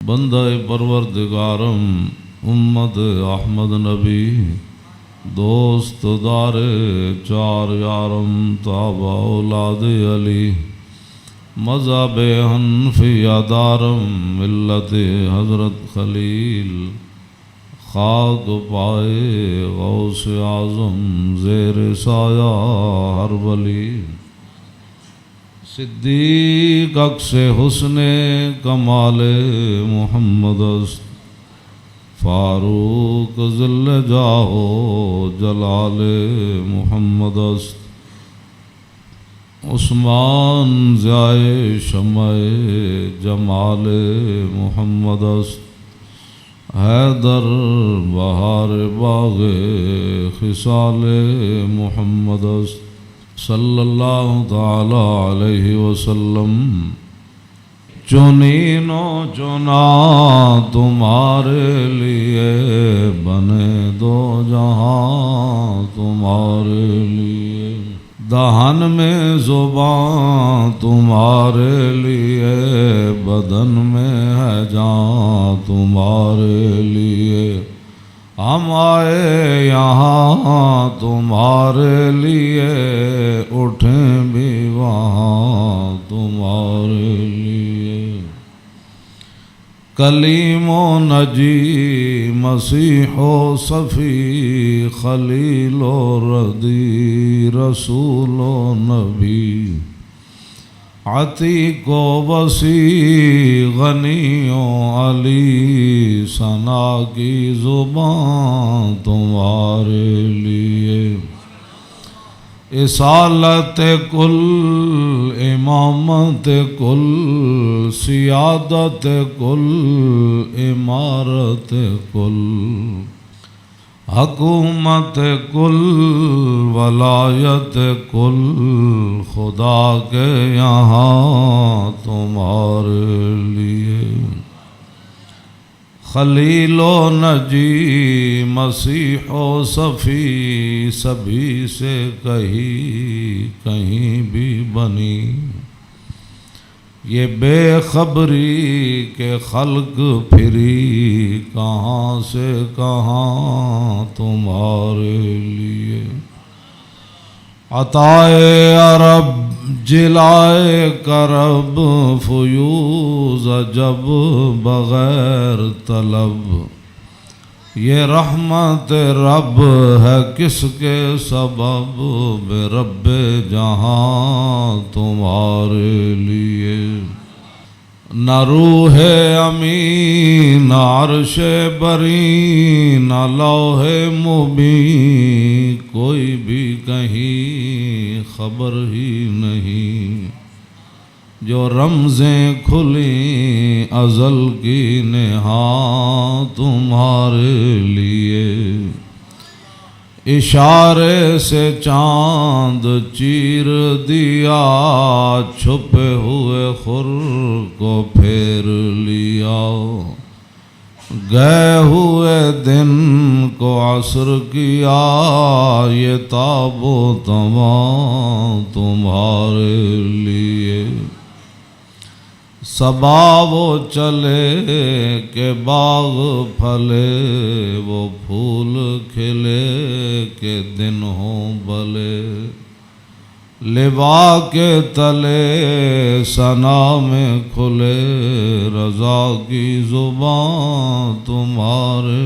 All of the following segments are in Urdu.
بندہ پروردگارم امت احمد نبی دوست دار چار یارم تابع اولاد علی مذہب حنفیہ دارم ملت حضرت خلیل خاک پائے غوث اعظم زیر سایہ ہر ولی صدیق عکس حسن کمال محمد است فاروق ذل جاہ جلال محمد است عثمان ضیاء شمع جمال محمد است حیدر بہار باغ خصال محمد است صلی اللہ تعالی علیہ وسلم چنین و چنا تمہارے لیے بنے دو جہاں تمہارے لیے دہن میں زبان تمہارے لیے بدن میں ہے جان تمہارے لیے ہم آئے یہاں تمہارے لیے اٹھیں بھی وہاں تمہارے لیے کلیم و نجی مسیح و صفی خلیل و ردی رسول و نبی عتیق و وسیع غنی و علی ثنا کی زبان تمہارے لیے اصالت کل امامت کل سیادت کل امارت کل حکومت کل ولایت کل خدا کے یہاں تمہارے لیے خلیل و نجی مسیح و صفی سبھی سے کہیں بھی بنی یہ بے خبری کے خلق پھری کہاں سے کہاں تمہارے لیے عطائے عرب جلائے کرب فیوز جب بغیر طلب یہ رحمت رب ہے کس کے سبب بے رب جہاں تمہارے لیے نہ روح امین نہ عرش بری نہ لوح مبین کوئی بھی کہیں خبر ہی نہیں جو رمزیں کھلیں ازل کی نہاں تمہارے لیے اشارے سے چاند چیر دیا چھپے ہوئے خور کو پھیر لیا گئے ہوئے دن کو عصر کیا یہ تاب و تمام تمہارے لیے صبا وہ چلے کہ باغ پھلے وہ پھول کھلے کہ دن ہوں بھلے لبا کے تلے ثنا میں کھلے رضا کی زبان تمہارے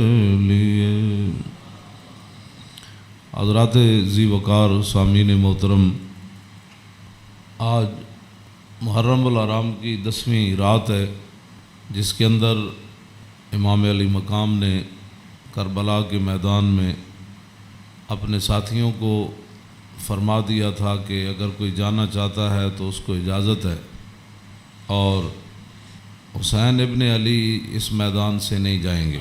لیے حضرات ذی وقار سامعین محترم آج محرم الحرام کی 10ویں رات ہے جس کے اندر امام علی مقام نے کربلا کے میدان میں اپنے ساتھیوں کو فرما دیا تھا کہ اگر کوئی جانا چاہتا ہے تو اس کو اجازت ہے اور حسین ابن علی اس میدان سے نہیں جائیں گے۔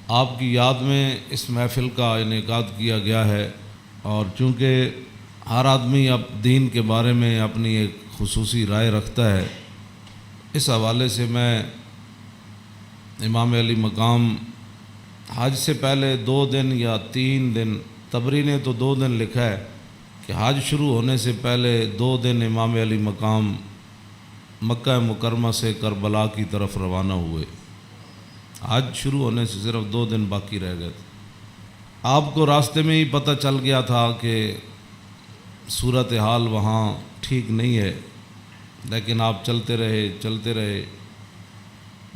آپ کی یاد میں اس محفل کا انعقاد کیا گیا ہے اور چونکہ ہر آدمی اب دین کے بارے میں اپنی ایک خصوصی رائے رکھتا ہے، اس حوالے سے میں امام علی مقام حج سے پہلے 2 دن یا 3 دن، طبری نے تو 2 دن لکھا ہے کہ حج شروع ہونے سے پہلے 2 دن امام علی مقام مکہ مکرمہ سے کربلا کی طرف روانہ ہوئے۔ حج شروع ہونے سے صرف 2 دن باقی رہ گئے تھے۔ آپ کو راستے میں ہی پتہ چل گیا تھا کہ صورتحال وہاں ٹھیک نہیں ہے، لیکن آپ چلتے رہے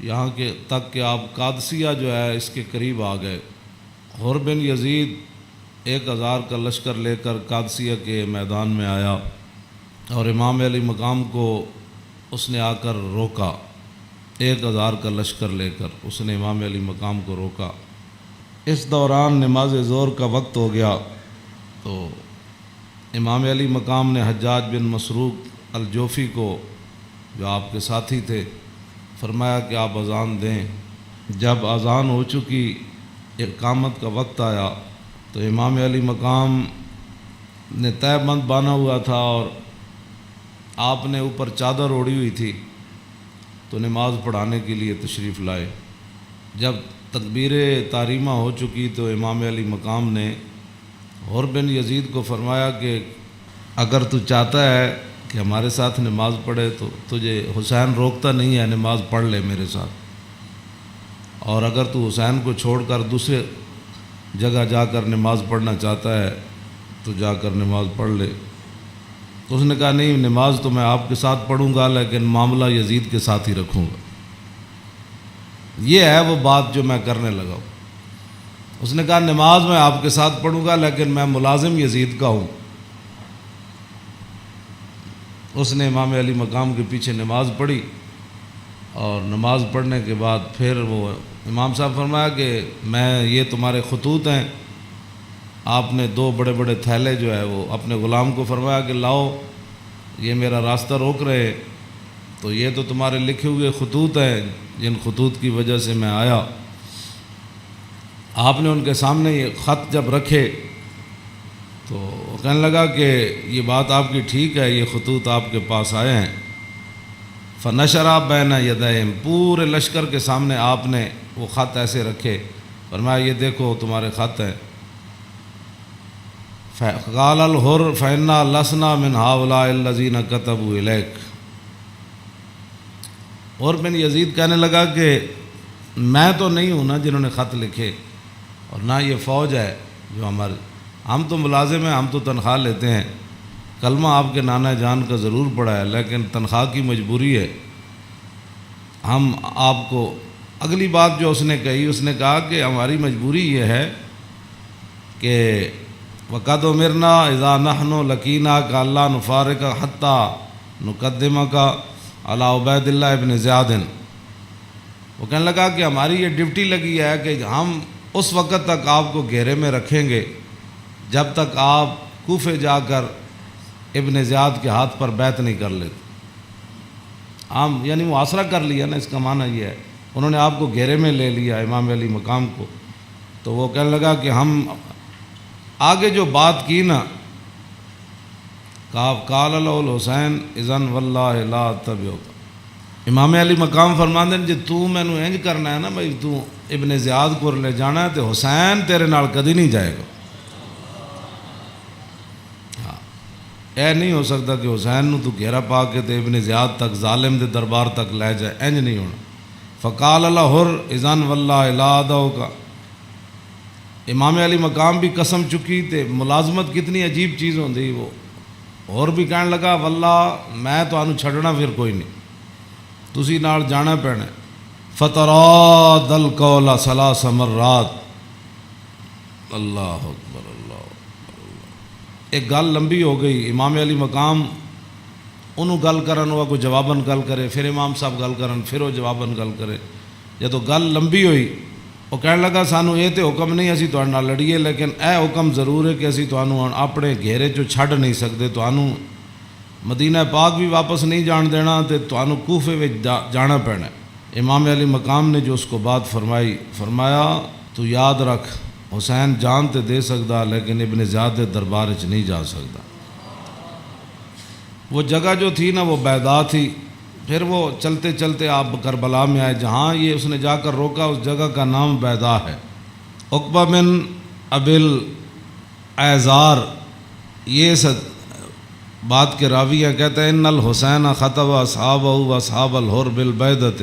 یہاں کے تک کہ آپ قادسیہ جو ہے اس کے قریب آ گئے۔ حر بن یزید 1000 کا لشکر لے کر قادسیہ کے میدان میں آیا اور امام علی مقام کو اس نے آ کر روکا۔ 1000 کا لشکر لے کر اس نے امام علی مقام کو روکا۔ اس دوران نماز ظہر کا وقت ہو گیا تو امام علی مقام نے حجاج بن مسروق الجوفی کو، جو آپ کے ساتھی تھے، فرمایا کہ آپ اذان دیں۔ جب اذان ہو چکی، اقامت کا وقت آیا تو امام علی مقام نے تہہ بند باندھا ہوا تھا اور آپ نے اوپر چادر اوڑھی ہوئی تھی، تو نماز پڑھانے کے لیے تشریف لائے۔ جب تکبیر تحریمہ ہو چکی تو امام علی مقام نے حر بن یزید کو فرمایا کہ اگر تو چاہتا ہے کہ ہمارے ساتھ نماز پڑھے تو تجھے حسین روکتا نہیں ہے، نماز پڑھ لے میرے ساتھ، اور اگر تو حسین کو چھوڑ کر دوسرے جگہ جا کر نماز پڑھنا چاہتا ہے تو جا کر نماز پڑھ لے۔ تو اس نے کہا نہیں، نماز تو میں آپ کے ساتھ پڑھوں گا لیکن معاملہ یزید کے ساتھ ہی رکھوں گا۔ یہ ہے وہ بات جو میں کرنے لگا ہوں۔ اس نے کہا نماز میں آپ کے ساتھ پڑھوں گا لیکن میں ملازم یزید کا ہوں۔ اس نے امام علی مقام کے پیچھے نماز پڑھی، اور نماز پڑھنے کے بعد پھر وہ امام صاحب فرمایا کہ میں یہ تمہارے خطوط ہیں۔ آپ نے 2 بڑے بڑے تھیلے جو ہے وہ اپنے غلام کو فرمایا کہ لاؤ، یہ میرا راستہ روک رہے، تو یہ تو تمہارے لکھے ہوئے خطوط ہیں جن خطوط کی وجہ سے میں آیا۔ آپ نے ان کے سامنے یہ خط جب رکھے تو وہ کہنے لگا کہ یہ بات آپ کی ٹھیک ہے، یہ خطوط آپ کے پاس آئے ہیں۔ فنشرا بین یدیہم، پورے لشکر کے سامنے آپ نے وہ خط ایسے رکھے، فرمایا یہ دیکھو تمہارے خط ہیں۔ قال الحر فإنا لسنا من هؤلاء الذين كتبوا إليك۔ حر بن یزید کہنے لگا کہ میں تو نہیں ہوں نا جنہوں نے خط لکھے، اور نہ یہ فوج ہے جو ہم تو ملازم ہیں، ہم تو تنخواہ لیتے ہیں، کلمہ آپ کے نانا جان کا ضرور پڑا ہے لیکن تنخواہ کی مجبوری ہے۔ ہم آپ کو اگلی بات جو اس نے کہی، اس نے کہا کہ ہماری مجبوری یہ ہے کہ وقد امرنا اذا نحن لقیناک الا نفارق حتی نقدمک علی عبید اللہ ابن زیاد۔ وہ کہنے لگا کہ ہماری یہ ڈیوٹی لگی ہے کہ ہم اس وقت تک آپ کو گھیرے میں رکھیں گے جب تک آپ کوفے جا کر ابن زیاد کے ہاتھ پر بیعت نہیں کر لیتے۔ ہم یعنی محاصرہ کر لیا نا، اس کا معنی یہ ہے انہوں نے آپ کو گھیرے میں لے لیا امام علی مقام کو۔ تو وہ کہنے لگا کہ ہم آگے جو بات کی نا، قال له الحسین اذن واللہ لا اتبعک، امام علی مقام فرماندے ہیں جی تو مینوں انج کرنا ہے نا بھائی تو ابن زیاد کو لے جانا ہے تو حسین تیرے نال کدی نہیں جائے گا۔ اے نہیں ہو سکتا کہ حسین نو تو گھیرا پا کے تے ابن زیاد تک ظالم دے دربار تک لے جائے، انج نہیں ہونا۔ فقال الحر اذن واللہ لا ادعوک، امام علی مقام بھی قسم چکی تے ملازمت کتنی عجیب چیز ہوندی، وہ اور بھی کہنے لگا واللہ میں تانوں چھڈنا پھر کوئی نہیں، تسی نال جانا پینا۔ فتراد القول 3 مرات، اللہ اکبر اللہ اکبر۔ ایک گل لمبی ہو گئی، امام علی مقام انہوں گل کرن ہوا کوئی جواباً گل کرے، پھر امام صاحب گل کرن پھر وہ جواباً گل کرے۔ جدو گل لمبی ہوئی وہ کہنے لگا سانو یہ تو حکم نہیں اسی تہاڈے نال لڑیے، لیکن اے حکم ضرور ہے کہ اسی تانوں اپنے گھیرے چوں چھڈ نہیں سکتے، تانوں مدینہ پاک بھی واپس نہیں جان دینا تے تانوں کوفے وچ جانا پینا۔ امام علی مقام نے جو اس کو بات فرمائی، فرمایا تو یاد رکھ حسین جان تے دے سکتا لیکن ابن زیاد دے دربار وچ نہیں جا سکتا۔ وہ جگہ جو تھی نا وہ بیضا تھی۔ پھر وہ چلتے چلتے آپ کربلا میں آئے، جہاں یہ اس نے جا کر روکا اس جگہ کا نام بیضا ہے۔ عقبہ بن ابی الایزار یہ بات کے راوی ہیں، کہتے ہیں ان الحسین خطب اصحابہ و اصحاب الحر بالبیدۃ،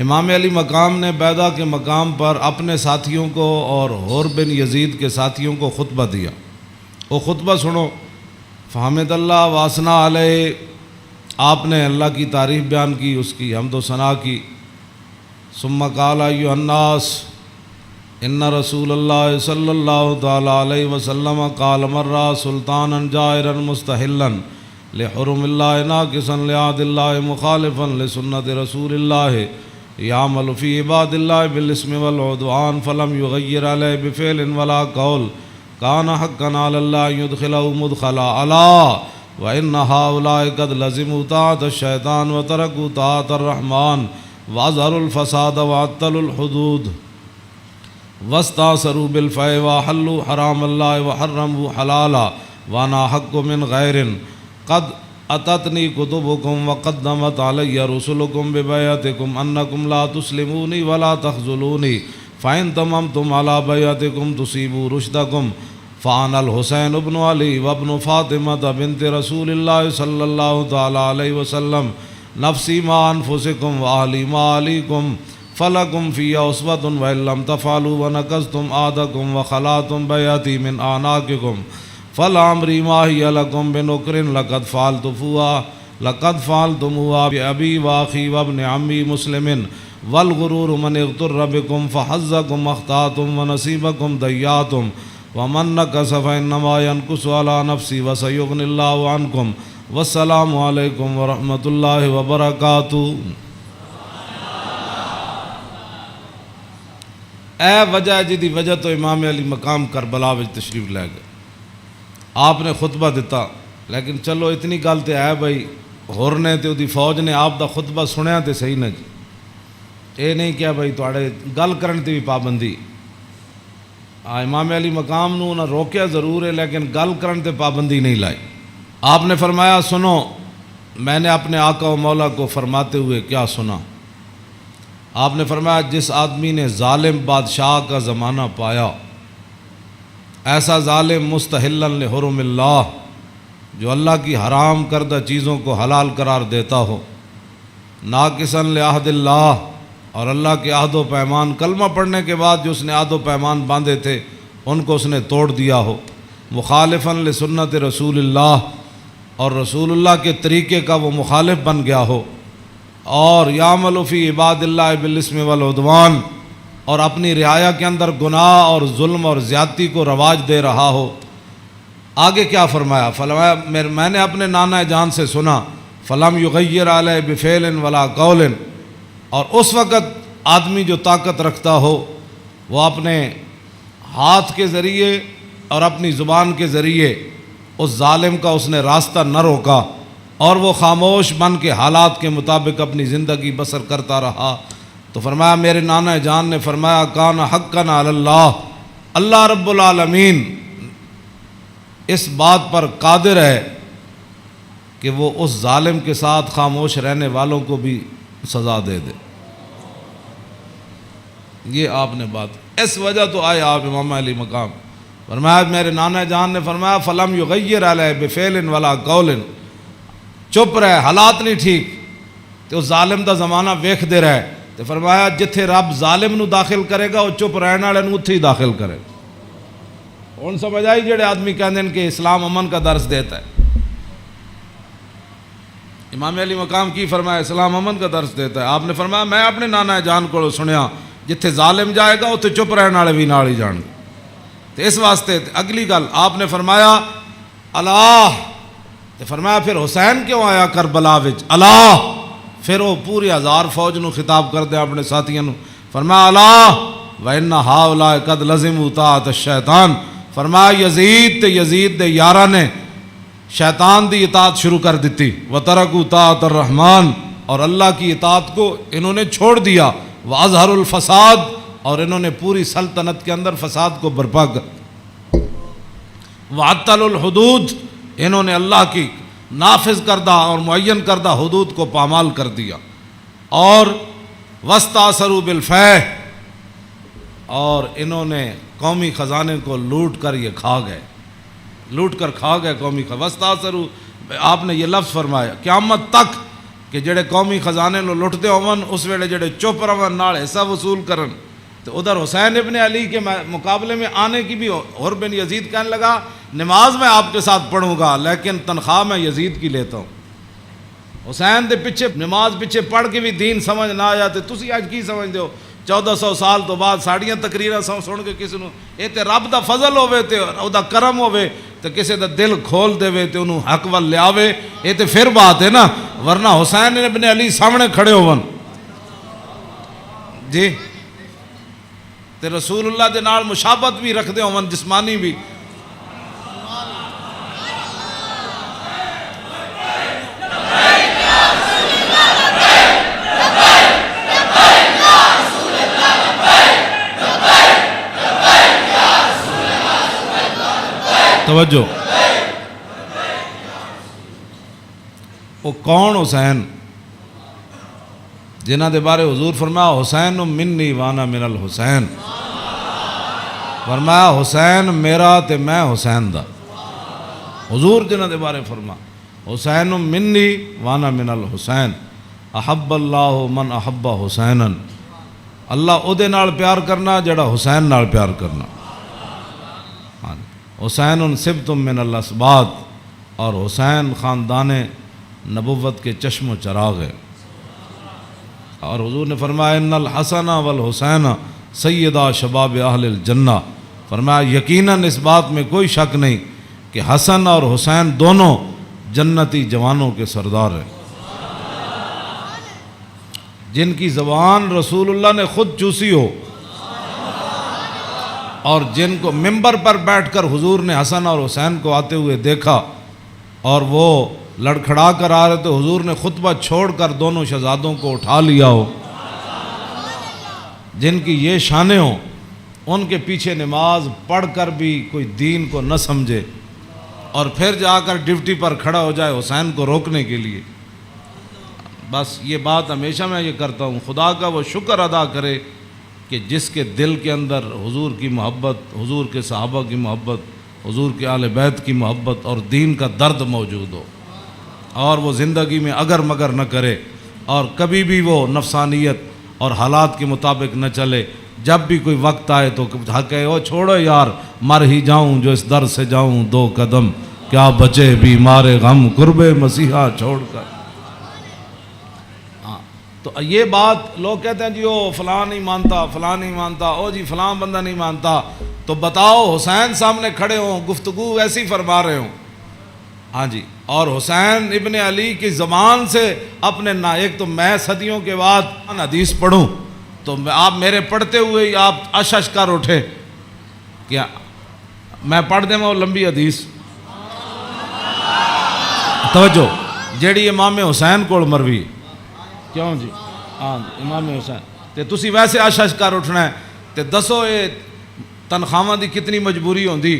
امام علی مقام نے بیدہ کے مقام پر اپنے ساتھیوں کو اور حر بن یزید کے ساتھیوں کو خطبہ دیا۔ وہ خطبہ سنو، فحمد اللہ واسنا علیہ، آپ نے اللہ کی تعریف بیان کی، اس کی حمد و ثنا کی۔ ثم قال ایھا الناس ان رسول اللہ صلی اللہ تعالی علیہ وسلم قال مرہ سلطانا جائرا مستحلا لحرم اللہ ناقصا لعہد اللہ مخالفا لسنت رسول اللہ یعمل فی عباد اللہ بالاسم والعدوان فلم یغیر علیہ بفعل ولا قول کان حقا علی اللہ یدخلہ مدخلا علا وان ہؤلاء قد لزموا طاعۃ الشیطان وترکوا طاعۃ الرحمن واظہروا الفساد وعطلوا الحدود واستاثروا بالفیء وحلوا حرام اللہ وحرموا حلالا وانا حق من غیر قد اتتنی کتبکم وقدمت علی رسلکم ببیعتکم انکم لا تسلمونی ولا تخذلونی فإن تممتم على بیعتکم تصیبوا رشدکم فانا الحسین ابن علی وابن فاطمہ بنت رسول اللہ صلی اللہ تعالی علیہ وسلم نفسی ما انفسکم واہلی ما علیکم فلکم فی اسوۃ وإن لم تفعلوا ونقضتم عہدکم وخلعتم بیعتی من اعناقکم فلعمری ما ہی لکم بنکر لقد فعلتموها بأبی واخی وابن عمی مسلم والغرور من اغتر بکم فحظکم اخطأتم ونصیبکم ضیعتم ومن نکث فإنما ينکث علی نفسی وسیغنی اللہ عنکم والسلام علیکم ورحمۃ اللہ وبرکاتہ۔ اے وجہ جدی وجہ تو امام علی مقام کربلا وچ تشریف لے گئے، آپ نے خطبہ دیتا، لیکن چلو اتنی گل تے ہے بھائی ہور نے تے دی فوج نے آپ دا خطبہ سنیا تے صحیح نہ جی، اے نہیں کیا بھائی تواڈے گل کرن تے بھی پابندی، امام علی مقام نو نہ روکیا ضرور ہے لیکن گل کرن تے پابندی نہیں لائی۔ آپ نے فرمایا سنو، میں نے اپنے آقا و مولا کو فرماتے ہوئے کیا سنا؟ آپ نے فرمایا جس آدمی نے ظالم بادشاہ کا زمانہ پایا، ایسا ظالم مستحلا لحرم اللہ، جو اللہ کی حرام کردہ چیزوں کو حلال قرار دیتا ہو، ناقصا لعہد اللہ، اور اللہ کے عہد و پیمان، کلمہ پڑھنے کے بعد جو اس نے عہد و پیمان باندھے تھے ان کو اس نے توڑ دیا ہو، مخالفا لسنت رسول اللہ، اور رسول اللہ کے طریقے کا وہ مخالف بن گیا ہو، اور یعمل فی عباد اللہ بالاسم والعدوان، اور اپنی رعایا کے اندر گناہ اور ظلم اور زیادتی کو رواج دے رہا ہو۔ آگے کیا فرمایا؟ فرمایا میں نے اپنے نانا جان سے سنا، فلم یغیر علیہ بفعل ولا قول، اور اس وقت آدمی جو طاقت رکھتا ہو وہ اپنے ہاتھ کے ذریعے اور اپنی زبان کے ذریعے اس ظالم کا اس نے راستہ نہ روکا، اور وہ خاموش بن کے حالات کے مطابق اپنی زندگی بسر کرتا رہا، تو فرمایا میرے نانا جان نے فرمایا کان حقا علی اللہ، اللہ رب العالمین اس بات پر قادر ہے کہ وہ اس ظالم کے ساتھ خاموش رہنے والوں کو بھی سزا دے دے۔ یہ آپ نے بات، اس وجہ تو آئے آپ امام علی مقام، فرمایا میرے نانا جان نے فرمایا فلم یغیر علیہ بفعل ولا قول، چپ رہے، حالات نہیں ٹھیک تو ظالم دا زمانہ ویکھ دے رہے، تو فرمایا جتھے رب ظالم نو داخل کرے گا وہ چپ رہنے والے نو اتھے ہی داخل کرے گا۔ ہن سمجھ آئی جڑے آدمی کہندے ہیں کہ اسلام امن کا درس دیتا ہے، امام علی مقام کی فرمایا اسلام امن کا درس دیتا ہے؟ آپ نے فرمایا میں اپنے نانا جان کو سنیا جتھے ظالم جائے گا اتھے چپ رہنے والے بھی نال ہی جان گے، تو اس واسطے اگلی گل آپ نے فرمایا اللہ، تو فرمایا پھر حسین کیوں آیا کربلا وچ؟ اللہ، پھر وہ پوری ہزار فوج نو خطاب کر دیا اپنے ساتھیوں نو، فرمایا اللہ وَإِنَّ هَؤُلَاءِ قَدْ لَزِمُوا طَاعَةَ الشَّيْطَانِ، فرمایا یزید تے یزید دے یاراں نے شیطان دی اطاعت شروع کر دیتی، وَتَرَكُوا طَاعَةَ الرَّحْمَنِ، اور اللہ کی اطاعت کو انہوں نے چھوڑ دیا، وَأَظْهَرُوا الْفَسَادِ، اور انہوں نے پوری سلطنت کے اندر فساد کو برپا کر، وَعَطَّلُوا الْحُدُودِ، انہوں نے اللہ کی نافذ کردہ اور معین کردہ حدود کو پامال کر دیا، اور وَاسْتَأْثَرُوا بِالْفَيْءِ، اور انہوں نے قومی خزانے کو لوٹ کر یہ کھا گئے، لوٹ کر کھا گئے قومی خزانے، وَاسْتَأْثَرُوا آپ نے یہ لفظ فرمایا قیامت تک کہ جڑے قومی خزانے نو لٹتے ہون اس ویلے جڑے چپ رہن نال حصہ وصول کرن، تو ادھر حسین ابن علی کے مقابلے میں آنے کی بھی اور بن یزید کہنے لگا نماز میں آپ کے ساتھ پڑھوں گا لیکن تنخواہ میں یزید کی لیتا ہوں۔ حسین دے پیچھے نماز پیچھے پڑھ کے بھی دین سمجھ نہ آیا تے تسی اج کی سمجھدے ہو 1400 سال تو بعد ساڑیاں تقریراں سن کے کسی نو اے تے رب دا فضل ہوے تے او دا کرم ہوے تے کسی دا دل کھول دے تے انہوں حق ول لے آوے، اے تے پھر بات ہے نا، ورنہ حسین ابن علی سامنے کھڑے ہون جی تے رسول اللہ دے نال مشابہت بھی رکھ دے ہون جسمانی بھی۔ توجہ، وہ کون حسین جنہ دے بارے حضور فرمایا حسین منی وانا من الحسین، فرمایا حسین میرا تے میں حسین دا، حضور جنہ دے بارے فرما حسین منی وانا من الحسین، احب اللہ من احب حسینا، اللہ او دے نال پیار کرنا جڑا حسین نال پیار کرنا۔ حسین سبت من الاسباط، اور حسین خاندان نبوت کے چشم و چراغ ہے۔ اور حضور نے فرمایا ان الحسن والحسین سیدہ شباب اہل الجنہ، فرمایا یقیناً اس بات میں کوئی شک نہیں کہ حسن اور حسین دونوں جنتی جوانوں کے سردار ہیں، جن کی زبان رسول اللہ نے خود چوسی ہو، اور جن کو ممبر پر بیٹھ کر حضور نے حسن اور حسین کو آتے ہوئے دیکھا اور وہ لڑکھڑا کر آ رہے تو حضور نے خطبہ چھوڑ کر دونوں شہزادوں کو اٹھا لیا ہو، جن کی یہ شانیں ہوں، ان کے پیچھے نماز پڑھ کر بھی کوئی دین کو نہ سمجھے اور پھر جا کر ڈیوٹی پر کھڑا ہو جائے حسین کو روکنے کے لیے۔ بس یہ بات ہمیشہ میں یہ کرتا ہوں، خدا کا وہ شکر ادا کرے کہ جس کے دل کے اندر حضور کی محبت، حضور کے صحابہ کی محبت، حضور کے اہل بیت کی محبت اور دین کا درد موجود ہو، اور وہ زندگی میں اگر مگر نہ کرے اور کبھی بھی وہ نفسانیت اور حالات کے مطابق نہ چلے، جب بھی کوئی وقت آئے تو کہے او چھوڑو یار مر ہی جاؤں جو اس در سے جاؤں دو قدم، کیا بچے بیمار غم قرب مسیحا چھوڑ کر۔ تو یہ بات لوگ کہتے ہیں جی او فلاں نہیں مانتا، فلاں نہیں مانتا، او جی فلاں بندہ نہیں مانتا، تو بتاؤ حسین سامنے کھڑے ہوں گفتگو ایسی فرما رہے ہوں، ہاں جی، اور حسین ابن علی کی زبان سے اپنے ایک تو میں صدیوں کے بعد حدیث پڑھوں تو آپ میرے پڑھتے ہوئے ہی آپ اشش کر اٹھے، کیا میں پڑھ دیں وہ لمبی حدیث، توجہ جیڑی امام حسین کو مروی، کیوں جی ہاں امام حسین تے تسی ویسے اشش کر اٹھنا ہے تے دسو یہ تنخواہاں دی کتنی مجبوری ہوندی،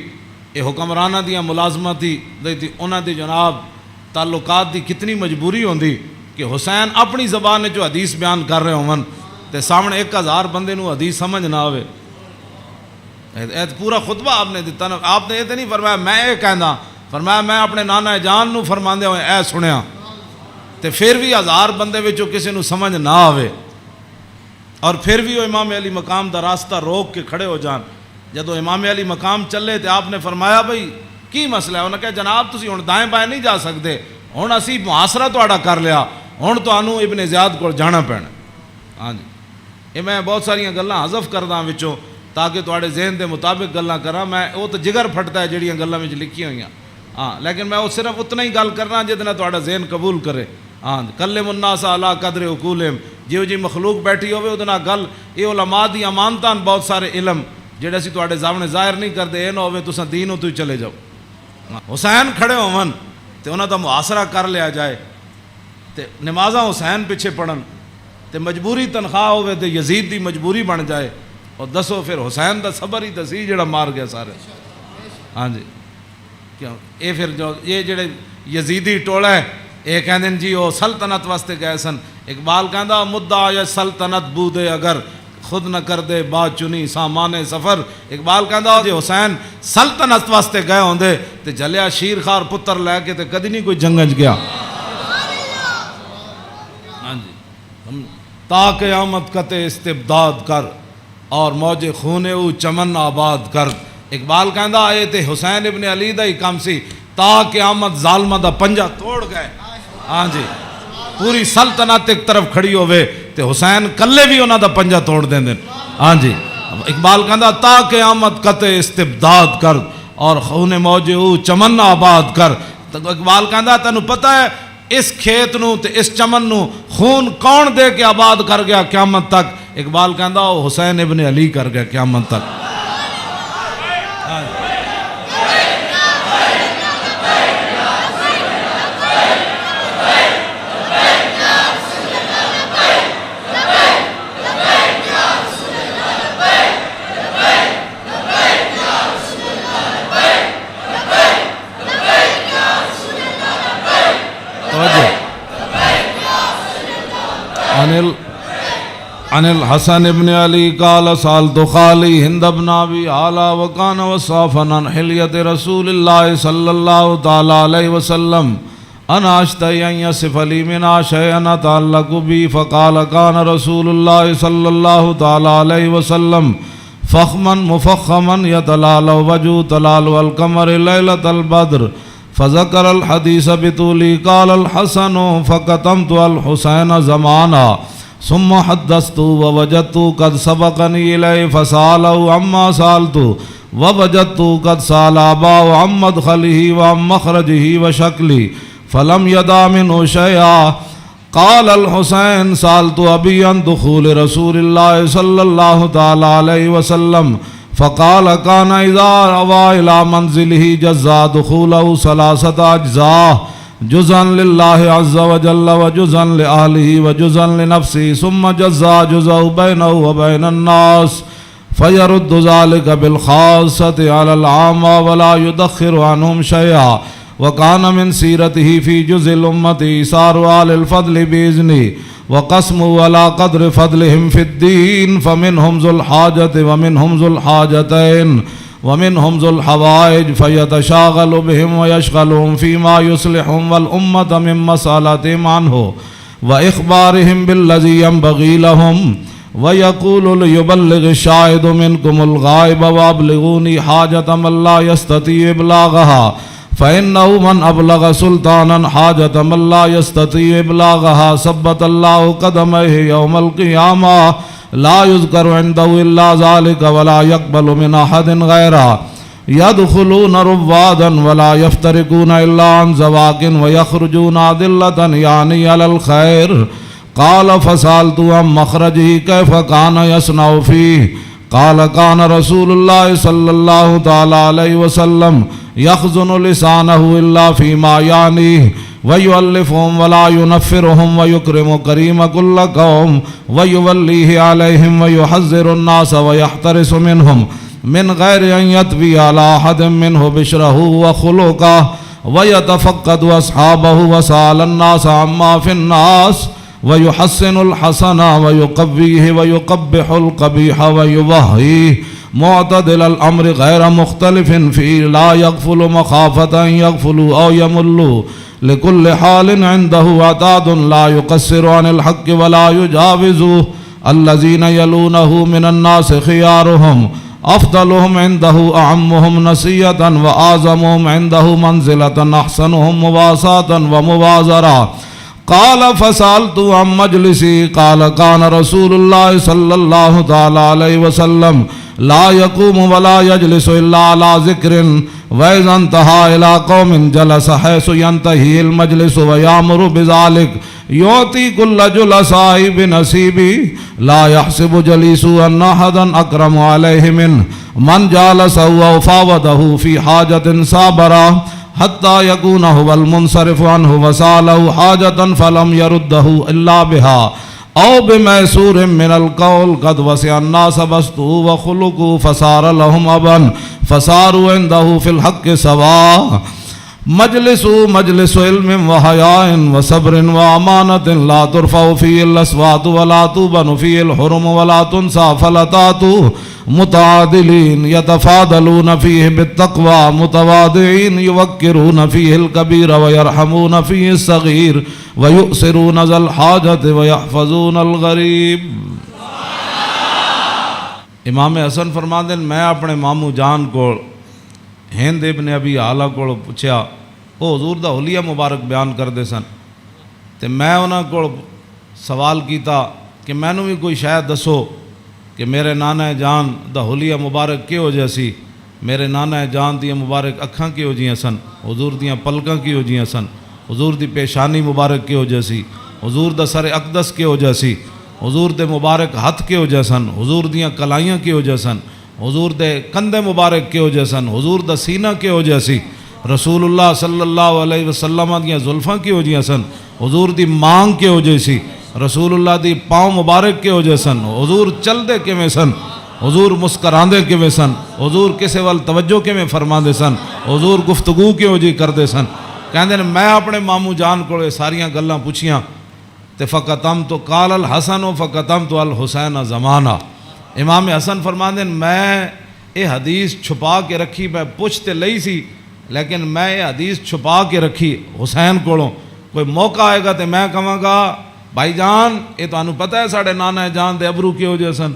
یہ حکمرانہ دیاں ملازمت دی انہاں دی جناب تعلقات دی کتنی مجبوری ہوندی کہ حسین اپنی زبان جو حدیث بیان کر رہے ہوں تے سامنے 1000 بندے نو حدیث سمجھ نہ آوے۔ پورا خطبہ آپ نے دیتا نا، آپ نے یہ تو نہیں فرمایا میں یہ کہنا، فرمایا میں اپنے نانا جان نو فرماندے ہوئے اے سنیا، تے پھر بھی 1000 بندے وچوں کسی نو سمجھ نہ آوے اور پھر بھی وہ امام علی مقام دا راستہ روک کے کھڑے ہو جان۔ جدو امام علی مقام چلے تے آپ نے فرمایا بھئی کی مسئلہ ہے؟ انہوں نے کہا جناب تسی ہن دائیں بائیں نہیں جا سکتے، ہن اسی محاصرہ تہاڈا کر لیا، ہن تانوں ابن زیاد کو جانا پینا۔ ہاں جی، یہ میں بہت ساری گلاں حذف کردا وچوں تاکہ تہاڈے ذہن دے مطابق گلاں کراں، میں وہ تو جگر پھٹتا ہے جڑیاں گلاں وچ لکھی ہوئیاں، ہاں لیکن میں وہ صرف اتنا ہی گل کرنا جتنا تہاڈا ذہن قبول کرے۔ ہاں کلم الناس علی قدر عقولہم، جیو جی مخلوق بیٹھی ہوئے وہ نال گل، یہ علماء دی امانتاں بہت سارے علم جڑے اسی تہاڈے سامنے ظاہر نہیں کرتے، یہ نہ ہوئے تساں دینوں تو ہی چلے جاؤ۔ حسین کھڑے ہون تے انہاں دا محاصرہ کر لیا جائے تے نمازاں حسین پیچھے پڑھن تے مجبوری تنخواہ ہوئے تے یزید دی مجبوری بن جائے، اور دسو پھر حسین دا صبر ہی دسی جڑا مار گیا سارے۔ ہاں جی کیوں یہ پھر جو یہ جڑے یزیدی ٹولا ہے یہ کہندے جی وہ سلطنت واسطے گئے سن، اقبال کہندا مدعا یا سلطنت بودے اگر خود نہ کر دے با چنی سامان سفر. اقبال کہندا جے حسین سلطنت واسطے گئے ہوندے تے جلیا شیر خار پتر لے کے تے کدی نہیں کوئی جنگج گیا. ہاں جی تا قیامت قطع استبداد کر اور موج خون او چمن آباد کر. اقبال کہندا اے تے حسین ابن علی دا ہی کام سی تا قیامت ظالمہ دا پنجا توڑ گئے. ہاں جی پوری سلطنت ایک طرف کھڑی ہوئے تے حسین کلے بھی انہاں دا پنجا توڑ دیں دیں. ہاں جی اقبال کہندا تا قیامت قطع استبداد کر اور خون موج او چمن آباد کر. اقبال کہندا تینوں پتہ ہے اس کھیت نو تے اس چمن نو خون کون دے کے آباد کر گیا قیامت تک؟ اقبال کہندا وہ حسین ابن علی کر گیا قیامت تک. عن الحسن ابن علی قال سالت خالی ہند بن ابی اعلی وکان وصافا عن حلیت رسول اللہ صلی اللہ تعالی علیہ وسلم انا اشتہی ان یصف لی منہا شیئا تعلق بی فقال کان رسول اللہ صلی اللہ تعالی علیہ وسلم فخما مفخما یتلال وجو تلال القمر لیلۃ البدر فذکر الحدیث بطولی قال الحسن فقتمت الحسین زمانا ثم حدثت ووجدت قد سبقني إليه فسأله عما سألت ووجدت قد سأل أباه عن مدخله وعن مخرجه وشكله فلم يدع منه شيئا. قال الحسين سألت أبي عن دخول رسول الله صلى الله تعالى عليه وسلم فقال كان إذا أوى إلى منزله جزا دخوله 3 أجزاء جزءا لله عز وجل وجزءا لأهله وجزءا لنفسه ثم جزا جزء بينه وبين الناس فيرد ذلك بالخاصة على العامة ولا يدخر عنهم شيئا. وكان من سيرته في جزء الأمة إيثار آل الفضل بإذنه وقسمه على قدر فضلهم في الدين فمنهم ذو الحاجة ومنهم ذو الحاجتين ومنهم ذو الحوائج فيتشاغل بهم ويشغلهم فيما يصلحهم والأمة من مسألتهم عنه وإخبارهم بالذي ينبغي لهم ويقول ليبلغ الشاهد منكم الغائب وأبلغوني حاجة من لا يستطيع إبلاغها فإنه من أبلغ سلطانا حاجة من لا يستطيع إبلاغها ثبت الله قدميه يوم القيامة لا يذكر عنده إلا ذلك ولا يقبل من أحد غيره يدخلون روادا ولا يفترقون إلا عن زواق ويخرجون أدلة يعني على الخير. قال فسألت عن مخرجه كيف كان يصنع فيه قال كان رسول الله صلى الله تعالى عليه وسلم يخزن لسانه إلا فيما يعنيه ويؤلفهم ولا ينفرهم ويكرم كريم كل قوم ويوليه عليهم ويحذر الناس ويحترس منهم من غير أن يطوي على أحد منه بشره وخلقه ويتفقد أصحابه وسأل الناس عما في الناس ويحسن الحسن ويقويه ويقبح القبيح ويوهيه معتدل الأمر غير مختلف فيه لا يغفل مخافة أن يغفلوا أو يملوا لكل حال عنده عتاد لا يقصر عن الحق ولا يجاوزه الذين يلونه من الناس خيارهم أفضلهم عنده أعمهم نسية وأعظمهم عنده منزلة أحسنهم مواساة ومبازرة. قال فسألت عن مجلسي قال كان رسول الله صلى الله تعالى عليه وسلم لا يقوم ولا يجلس إلا على ذكر وإذا انتهى إلى قوم جلس حيث ينتهي المجلس ويأمر بذلك يعطي كل جلساء بنصيبه لا يحسب جليسه أن أحدا أكرم عليه منه من جالسه وفاوضه في حاجة صابرة حتى يكون هو المنصرف عنه وسأله حاجة فلم يرده إلا بها أو بميسور من القول قد وسع الناس بسطه وخلقه فصار لهم أبا فصاروا عنده في الحق سواء مجلس علم و حیاء و صبر و امانت لا ترفع فیہ الاصوات ولا تبن فیہ الحرم ولا تنسى فلتات متعادلین یتفاضلون فیہ بالتقوى متواضعین یوقرون فیہ الکبیر ویرحمون فیہ الصغیر ویؤثرون ذا الحاجۃ ویحفظون الغریب۔ امام حسن فرماندے میں اپنے ماموں جان کو ہند ابن ابی آلہ کو پوچھا، وہ حضور دا حلیہ مبارک بیان کردے سن، تے میں انہاں کو سوال کیتا کہ مینوں بھی کوئی شاید دسو کہ میرے نانا جان دا حلیہ مبارک کہو جہا سی، میرے نانا جان دیاں مبارک اکھاں کہو جیاں سن، حضور دیاں پلکاں کہو جیاں سن، حضور دی پیشانی مبارک کہو جہا سی، حضور دا سر اقدس کہو جہا سی، حضور دے مبارک ہتھ کہو جہا سن، حضور دیاں کلائیاں کہو جہا سن، حضور دے کندھے مبارک کہو جہا سن، حضور دا سینہ کہو جہا سی، رسول اللہ صلی اللہ علیہ وسلم دیاں زلفاں کہو جہاں سن، حضور دی مانگ کہو جہی سی، رسول اللہ دی پاؤں مبارک کہو جہے سن، حضور چل دے کیویں سن، حضور مسکراندے کیویں سن، حضور کسے وال توجہ کیویں فرماندے سن، حضور گفتگو کہو جی کردے سن۔ کہندے نے میں اپنے ماموں جان کو ساریاں گلاں پوچھیاں تے فقطم تو قال الحسن فقطم تو الحسین زمانہ۔ امام حسن فرماندے میں یہ حدیث چھپا کے رکھی، میں پوچھ تے لئی سی لیکن میں یہ حدیث چھپا کے رکھی حسین کولوں، کوئی موقع آئے گا تے میں کہاں گا بھائی جان یہ تو انہوں پتہ ہے ساڑھے نانا جان دے ابرو کیوں جے سن،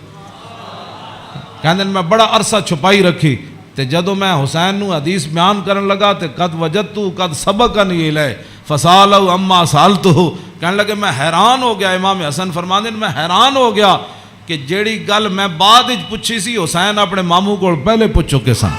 کہندے میں بڑا عرصہ چھپائی رکھی، تے جدو میں حسین نو حدیث بیان کرن لگا تے قد وجدتو قد سبقنی الیہ فسالو اما سالتو، کہنے لگے میں حیران ہو گیا۔ امام حسن فرماندے میں حیران ہو گیا کہ جیڑی گل میں بعد وچ پوچھی سی حسین اپنے ماموں کو پہلے پوچھ چکے سن۔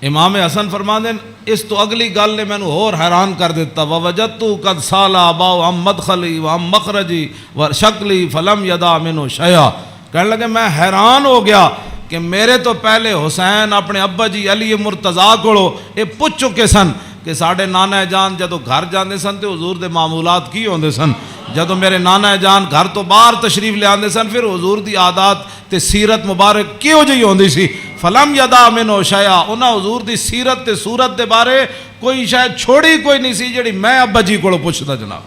امام حسن فرماندے اس تو اگلی گل نے مینوں اور حیران کر دیتا، ووجدت قد سال اباؤ عن مدخلی وعن مخرجی وشکلی فلم یدا منہ شیئا، کہنے لگے میں حیران ہو گیا کہ میرے تو پہلے حسین اپنے ابا جی علی مرتضیٰ کو یہ پوچھ چکے سن کہ ساڑھے نانا جان جدو گھر جاندے سن تے حضور دے معمولات کی ہوندے سن، جدو میرے نانا جان گھر تو باہر تشریف لے آندے سن پھر حضور دی عادات تے سیرت مبارک کیوں جی ہوندی سی، فلم یدا منہ شیئا، انہاں حضور دی سیرت تے صورت دے بارے کوئی شاید چھوڑی کوئی نہیں سی جڑی میں ابا جی کو پوچھتا جناب۔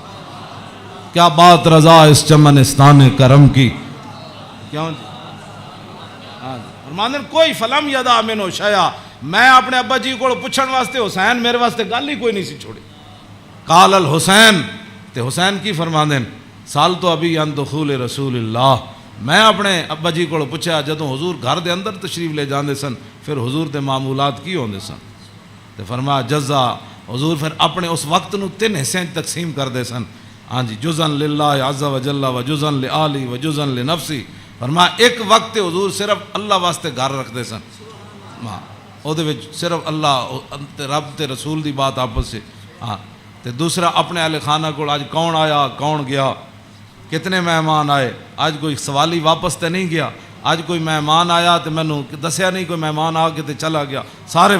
کیا بات رضا اس چمنستان کرم کی، کیوں جی فرماندے کوئی فلم یدا منہ شیئا، میں اپنے ابا جی کو پوچھن واسطے حسین میرے واسطے گل ہی کوئی نہیں سی چھوڑی۔ قال الحسین، تے حسین کی فرماندے سال تو ابھی عن دخول رسول اللہ، میں اپنے ابا جی کو پوچھا جدوں حضور گھر دے اندر تشریف لے جاندے سن پھر حضور دے معمولات کی ہوندے سن، تے فرمایا جزا، حضور پھر اپنے اس وقت نو 3 حصے تقسیم کر دے سن، ہاں جی جزءا للہ عز و جل و جزءا لآلی و جزءا لنفسی، فرمایا ایک وقت حضور صرف اللہ واسطے گھر رکھ دے سن، او دے وچ صرف اللہ رب تے رسول دی بات آپس سے، ہاں تے دوسرا اپنے اہل خانہ کو آج کون آیا کون گیا، کتنے مہمان آئے، آج کوئی سوالی واپس تے نہیں گیا، آج کوئی مہمان آیا تے مینوں دسیا نہیں، کوئی مہمان آ کے تے چلا گیا، سارے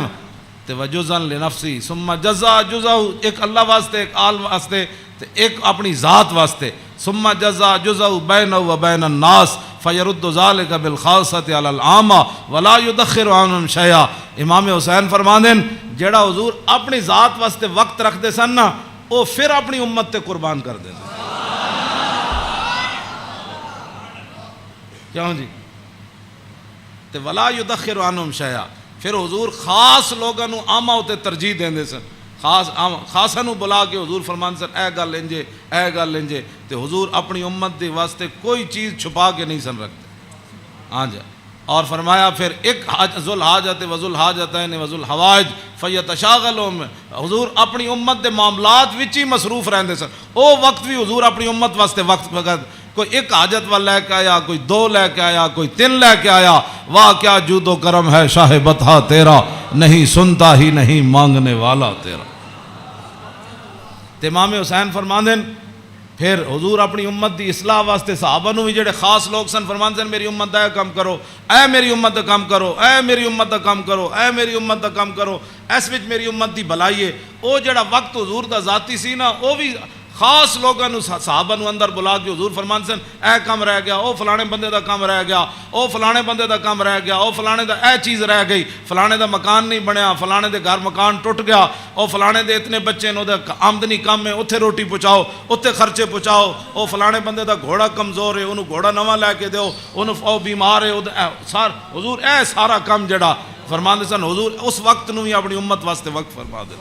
تے وجزا لنفسی ثم جزا جزا، ایک اللہ واسطے ایک آل واسطے تے ایک اپنی ذات واسطے، ثم جزا جزا بینہ و بین الناس فیرد ذالک بالخاصۃ علی العامہ ولا یدخر عنہم شیئا۔ امام حسین فرماندے جیڑا حضور اپنی ذات واسطے وقت رکھ دے سن نا وہ پھر اپنی امت تے قربان کر دے، کیوں جی تے ولا یدخر عنہم شیئا، پھر حضور خاص لوگاں نو عامہ تے ترجیح دیندے سن، خاصاں نو بلا کے حضور فرمان سن اے گل انجے اے گل انجے، تے حضور اپنی امت دے واسطے کوئی چیز چھپا کے نہیں سن رکھتے، ہاں جی، اور فرمایا پھر ایک ذو الحاجت و ذو الحاجتین و ذو الحوائج فیتشاغلون، حضور اپنی امت دے معاملات وچ ہی مصروف رہندے سن، او وقت بھی حضور اپنی امت واسطے وقت کوئی ایک حاجت والا لے کے آیا، کوئی دو لے کے آیا، کوئی تین لے کے آیا، واہ کیا جود و کرم ہے شاہ بطحا تیرا، نہیں سنتا ہی نہیں مانگنے والا تیرا۔ تے امام حسین فرماندے پھر حضور اپنی امت دی اصلاح واسطے صحابہ نو بھی جڑے خاص لوگ سن فرماندے میری امت دا کام کرو، اے میری امت دا کام کرو، اے میری امت دا کام کرو، اے میری امت دا کام کرو، اس وچ میری امت دی بھلائی ہے۔ او جڑا وقت حضور دا ذاتی سی نا، او بھی خاص لوگوں نو صحابہ نو اندر بلا کے حضور فرماندے سن اے کام رہ گیا، او فلانے بندے دا کام رہ گیا، او فلانے بندے دا کام رہ گیا، او فلانے دا اے چیز رہ گئی، فلانے دا مکان نہیں بنیا، فلانے دے گھر مکان ٹوٹ گیا، او فلانے دے اتنے بچے نے، دا آمدنی کم ہے، اتھے روٹی پہنچاؤ، اتھے خرچے پہنچاؤ، او فلانے بندے دا گھوڑا کمزور ہے، انہوں گھوڑا نواں لے کے دیو، انہوں او بیمار ہے، حضور اے سارا کام جڑا فرماندے سن حضور اس وقت نو ہی اپنی امت واسطے وقت فرما دے۔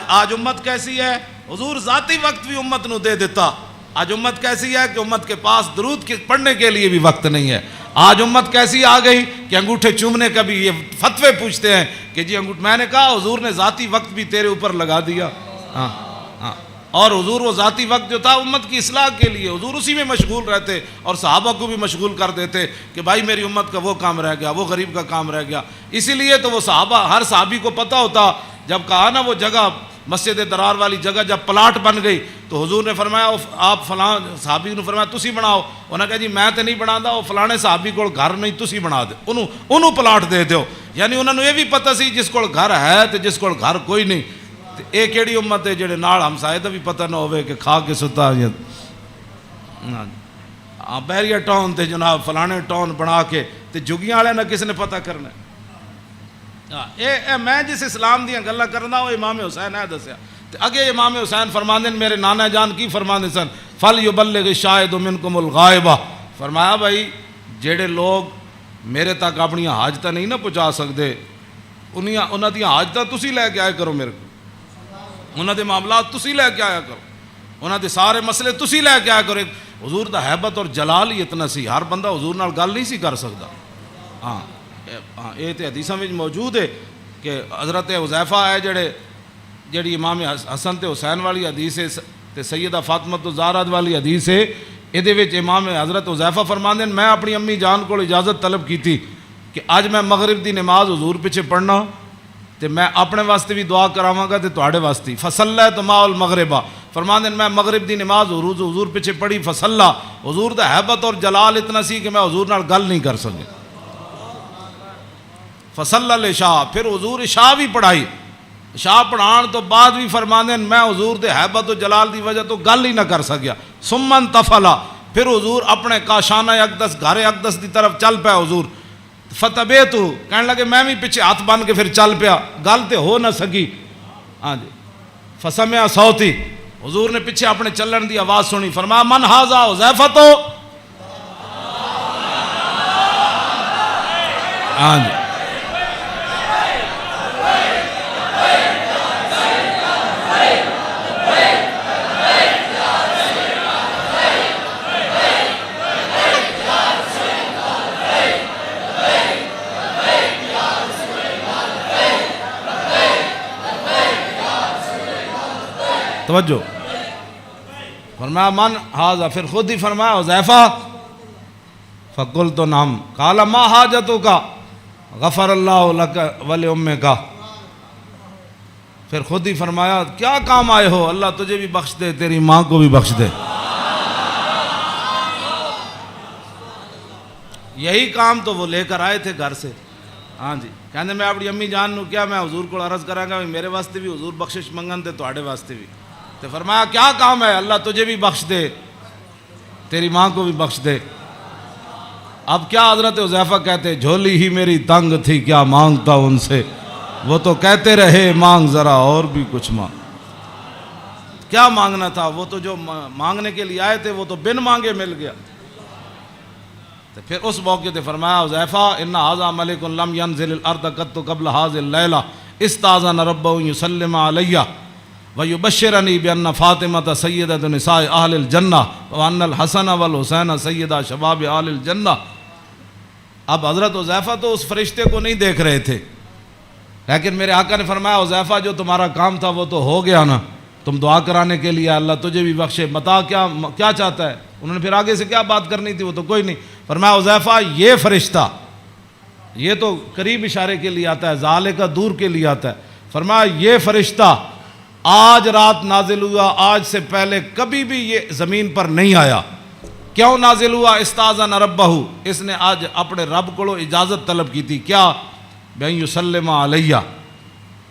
آج امت کیسی ہے؟ حضور ذاتی وقت بھی امت نو دے دیتا۔ آج امت کیسی ہے کہ امت کے پاس درود پڑھنے کے لیے بھی وقت نہیں ہے۔ آج امت کیسی آ گئی کہ انگوٹھے چومنے کا بھی یہ فتوے پوچھتے ہیں کہ جی میں نے کہا حضور نے ذاتی وقت بھی تیرے اوپر لگا دیا۔ اور حضور وہ ذاتی وقت جو تھا امت کی اصلاح کے لیے، حضور اسی میں مشغول رہتے اور صحابہ کو بھی مشغول کر دیتے کہ بھائی میری امت کا وہ کام رہ گیا، وہ غریب کا کام رہ گیا۔ اسی لیے تو وہ صحابہ، ہر صحابی کو پتہ ہوتا، جب کہا نا وہ جگہ مسجد درار والی جگہ جب پلاٹ بن گئی تو حضور نے فرمایا آپ فلاں صحابی نے فرمایا تسی بناؤ، انہوں نے کہا جی میں تو نہیں بنا دا، وہ فلانے صحابی کو گھر نہیں تسی بنا دے، انہوں پلاٹ دے دیو۔ یعنی انہوں نے یہ بھی پتہ سی جس کو گھر ہے تو جس کو گھر کوئی نہیں، یہ کیڑی امت ہے جڑے نال ہمسائے دا بھی پتہ نہ ہوئے کہ کھا کے ستا بحریہ ٹاؤن تے جناب فلانے ٹاؤن بنا کے تے جگیاں والے نہ کس نے پتہ کرنا۔ میں جس اسلام دیاں گلاں کرنا وہ امام حسین ہے دسیا۔ اگے امام حسین فرماندے میرے نانا جان کی فرماندے سن فَلْيُبَلِّغِ الشَّاهِدُ مِنْكُمُ الْغَائِبَ، فرمایا بھائی جڑے لوگ میرے تک اپنی حاجتاں نہیں نہ پہنچا سکتے انہاں دی حاجتاں تسی لے کے آئے کرو، میرے کو انہاں دے معاملات تسی لے کے آیا کرو، انہاں دے سارے مسئلے تسی لے کے آیا کرو۔ حضور دا حیبت اور جلال ہی اتنا سی، ہر بندہ حضور نال گل نہیں سی کر سکتا۔ ہاں یہ تو حدیثاں میں موجود ہے کہ حضرت حذیفہ ہے جڑی امام حسن تے حسین والی حدیث ہے تے سیدہ فاطمہ الزہرا والی حدیث ہے، یہ وچ امام حضرت حذیفہ فرماندے ہیں میں اپنی امی جان کو اجازت طلب کی تھی کہ اج میں مغرب دی نماز حضور پیچھے پڑھنا تے میں اپنے واسطے بھی دعا کراواں گا تے تواڈے واسطے، فصلیت مع المغرب، فرماندے ہیں میں مغرب دی نماز حضور پیچھے پڑھی، فصلا، حضور دا حیبت اور جلال اتنا سی کہ میں حضور نال گل نہیں کر سکے، فصلی العشاء، پھر حضور عشاء بھی پڑھائی، عشاء پڑھان تو بعد بھی فرماندے ہیں میں حضور دے حیبت و جلال دی وجہ تو گل ہی نہ کر سکیا، ثم انتفلا، پھر حضور اپنے کاشانہ اقدس گھر اقدس دی طرف چل پیا حضور، فتبیتو کہنے لگے میں بھی پیچھے ہاتھ بن کے پھر چل پیا، گل تے ہو نہ سکی، ہاں جی، فسمع صوتی، حضور نے پیچھے اپنے چلن دی آواز سنی، فرمایا من ھذا حذیفہ تو، ہاں جی، توجہ، فرمایا من ھذا، پھر خود ہی فرمایا حذیفہ، فقلت نعم، قال ما حاجتک، غفر اللہ لک ولأمک، پھر خود ہی فرمایا کیا کام آئے ہو، اللہ تجھے بھی بخش دے تیری ماں کو بھی بخش دے۔ یہی کام تو وہ لے کر آئے تھے گھر سے، ہاں جی، کہنے میں اپنی امی جان نو کیا میں حضور کو عرض کراں گا میرے واسطے بھی حضور بخشش منگن تے تواڈے واسطے بھی، تو فرمایا کیا کام ہے، اللہ تجھے بھی بخش دے تیری ماں کو بھی بخش دے۔ اب کیا حضرت حذیفہ کہتے جھولی ہی میری تنگ تھی کیا مانگتا ان سے، وہ تو کہتے رہے مانگ ذرا اور بھی کچھ مانگ، کیا مانگنا تھا، وہ تو جو مانگنے کے لیے آئے تھے وہ تو بن مانگے مل گیا۔ تو پھر اس موقع تے فرمایا حذیفہ ان ھذا ملک لم ينزل الارض قط قبل هذه الليلہ استاذن ربه يسلم علیہ ويبشرني بأن فاطمة سيدة نساء اہل الجنہ وان الحسن والحسین سیدہ شباب اہل الجنہ۔ اب حضرت حذیفہ تو اس فرشتے کو نہیں دیکھ رہے تھے، لیکن میرے آقا نے فرمایا حذیفہ جو تمہارا کام تھا وہ تو ہو گیا نا، تم دعا کرانے کے لیے اللہ تجھے بھی بخشے، متا کیا چاہتا ہے؟ انہوں نے پھر آگے سے کیا بات کرنی تھی، وہ تو کوئی نہیں۔ فرمایا حذیفہ یہ فرشتہ، یہ تو قریب اشارے کے لیے آتا ہے، ذالک کا دور کے لیے آتا ہے، فرمایا یہ فرشتہ آج رات نازل ہوا، آج سے پہلے کبھی بھی یہ زمین پر نہیں آیا۔ کیوں نازل ہوا؟ استاذن ربہ، اس نے آج اپنے رب کو اجازت طلب کی تھی، کیا؟ بین یسلم علیہ،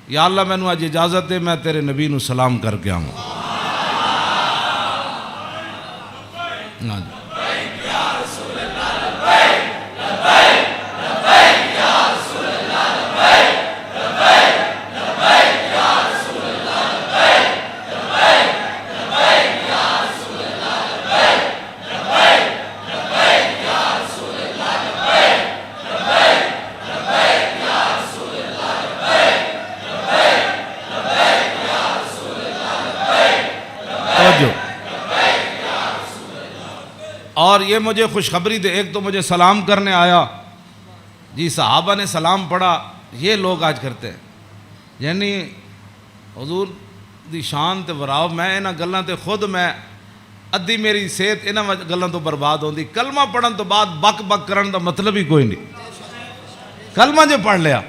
یا اللہ میں نے آج اجازت ہے میں تیرے نبی نو سلام کر کے آؤں۔ اور یہ مجھے خوشخبری دے، ایک تو مجھے سلام کرنے آیا، جی صحابہ نے سلام پڑھا، یہ لوگ آج کرتے ہیں، یعنی حضور دی شان تے وراو، میں انہاں گلاں تے خود میں ادھی میری صحت انہاں گلاں تو برباد ہوندی۔ کلمہ پڑھن تو بعد بک بک کرن دا مطلب ہی کوئی نہیں، کلمہ جو پڑھ لیا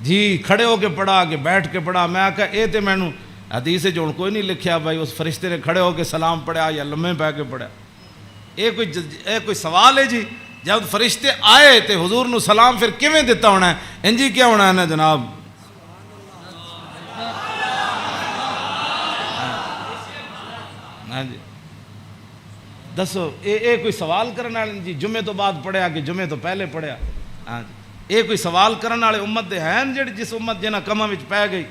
جی کھڑے ہو کے پڑھا کہ بیٹھ کے پڑھا، میں آکھا اے تے مینوں حدیث وچ ہن کوئی نہیں لکھیا بھائی اس فرشتے نے کھڑے ہو کے سلام پڑھا یا لمے پہ کے پڑھا۔ یہ کوئی سوال ہے جی؟ جب فرشتے آئے تے حضور نو سلام پھر کیویں دیتا ہونا ہے؟ انجی کیا ہونا ہے نا جناب؟ ہاں جی دسو، یہ کوئی سوال کرنے والے جی جمعے تو بعد پڑھیا کہ جمعے تو پہلے پڑھیا؟ ہاں جی یہ کوئی سوال کرنے والے امت دے ہیں جڑی جس امت جنہاں کماں وچ پہ گئی؟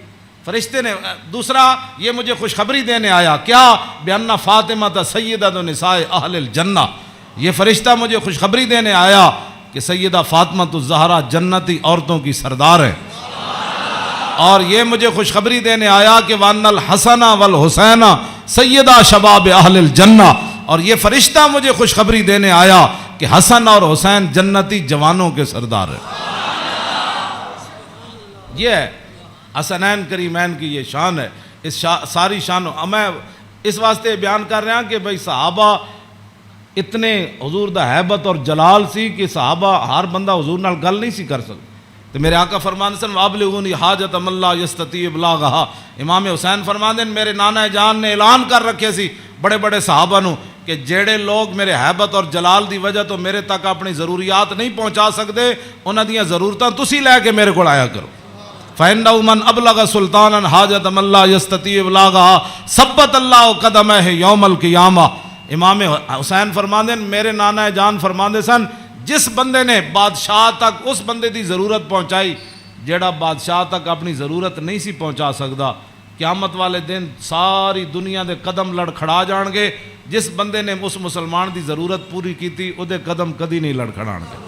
فرشتے نے دوسرا یہ مجھے خوشخبری دینے آیا، کیا؟ بِأَنَّ فاطمہ سیدۃ نساء اہل الجنہ، یہ فرشتہ مجھے خوشخبری دینے آیا کہ سیدہ فاطمہ الزہرا جنتی عورتوں کی سردار ہے، اور یہ مجھے خوشخبری دینے آیا کہ وَأَنَّ الْحَسَنَ وَالْحُسَيْنَ سیدہ شباب اہل الجنہ، اور یہ فرشتہ مجھے خوشخبری دینے آیا کہ حسن اور حسین جنتی جوانوں کے سردار ہے۔ یہ ہے حسنین کریمین کی یہ شان ہے، اس ساری شان میں اس واسطے بیان کر رہا ہوں کہ بھئی صحابہ اتنے حضور دا حیبت اور جلال سی کہ صحابہ ہر بندہ حضور نال گل نہیں سی کر سکتا۔ تو میرے آقا فرماندے سن وَأَبْلِغُونِی حَاجَةَ مَن لَا يَسْتَطِيعُ إِبْلَاغَهَا، امام حسین فرماندے میرے نانا جان نے اعلان کر رکھے سی بڑے بڑے صحابہ نو کہ جڑے لوگ میرے حیبت اور جلال دی وجہ تو میرے تک اپنی ضروریات نہیں پہنچا سکتے، انہاں دیاں ضرورتاں تسی لے کے میرے کو آیا کرو۔ فَإِنَّهُ مَنْ أَبْلَغَ سُلْطَانًا حَاجَةَ مَن لَا يَسْتَطِيعُ إِبْلَاغَهَا ثَبَّتَ اللَّهُ قَدَمَيْهِ يَوْمَ الْقِيَامَةِ۔ امام حسین فرماندے میرے نانا جان فرماندے سن جس بندے نے بادشاہ تک اس بندے دی ضرورت پہنچائی جیڑا بادشاہ تک اپنی ضرورت نہیں سی پہنچا سکتا، قیامت والے دن ساری دنیا دے قدم لڑکھڑا جان گے، جس بندے نے اس مسلمان دی ضرورت پوری کی تھی او دے قدم کدی نہیں لڑکھڑان گے۔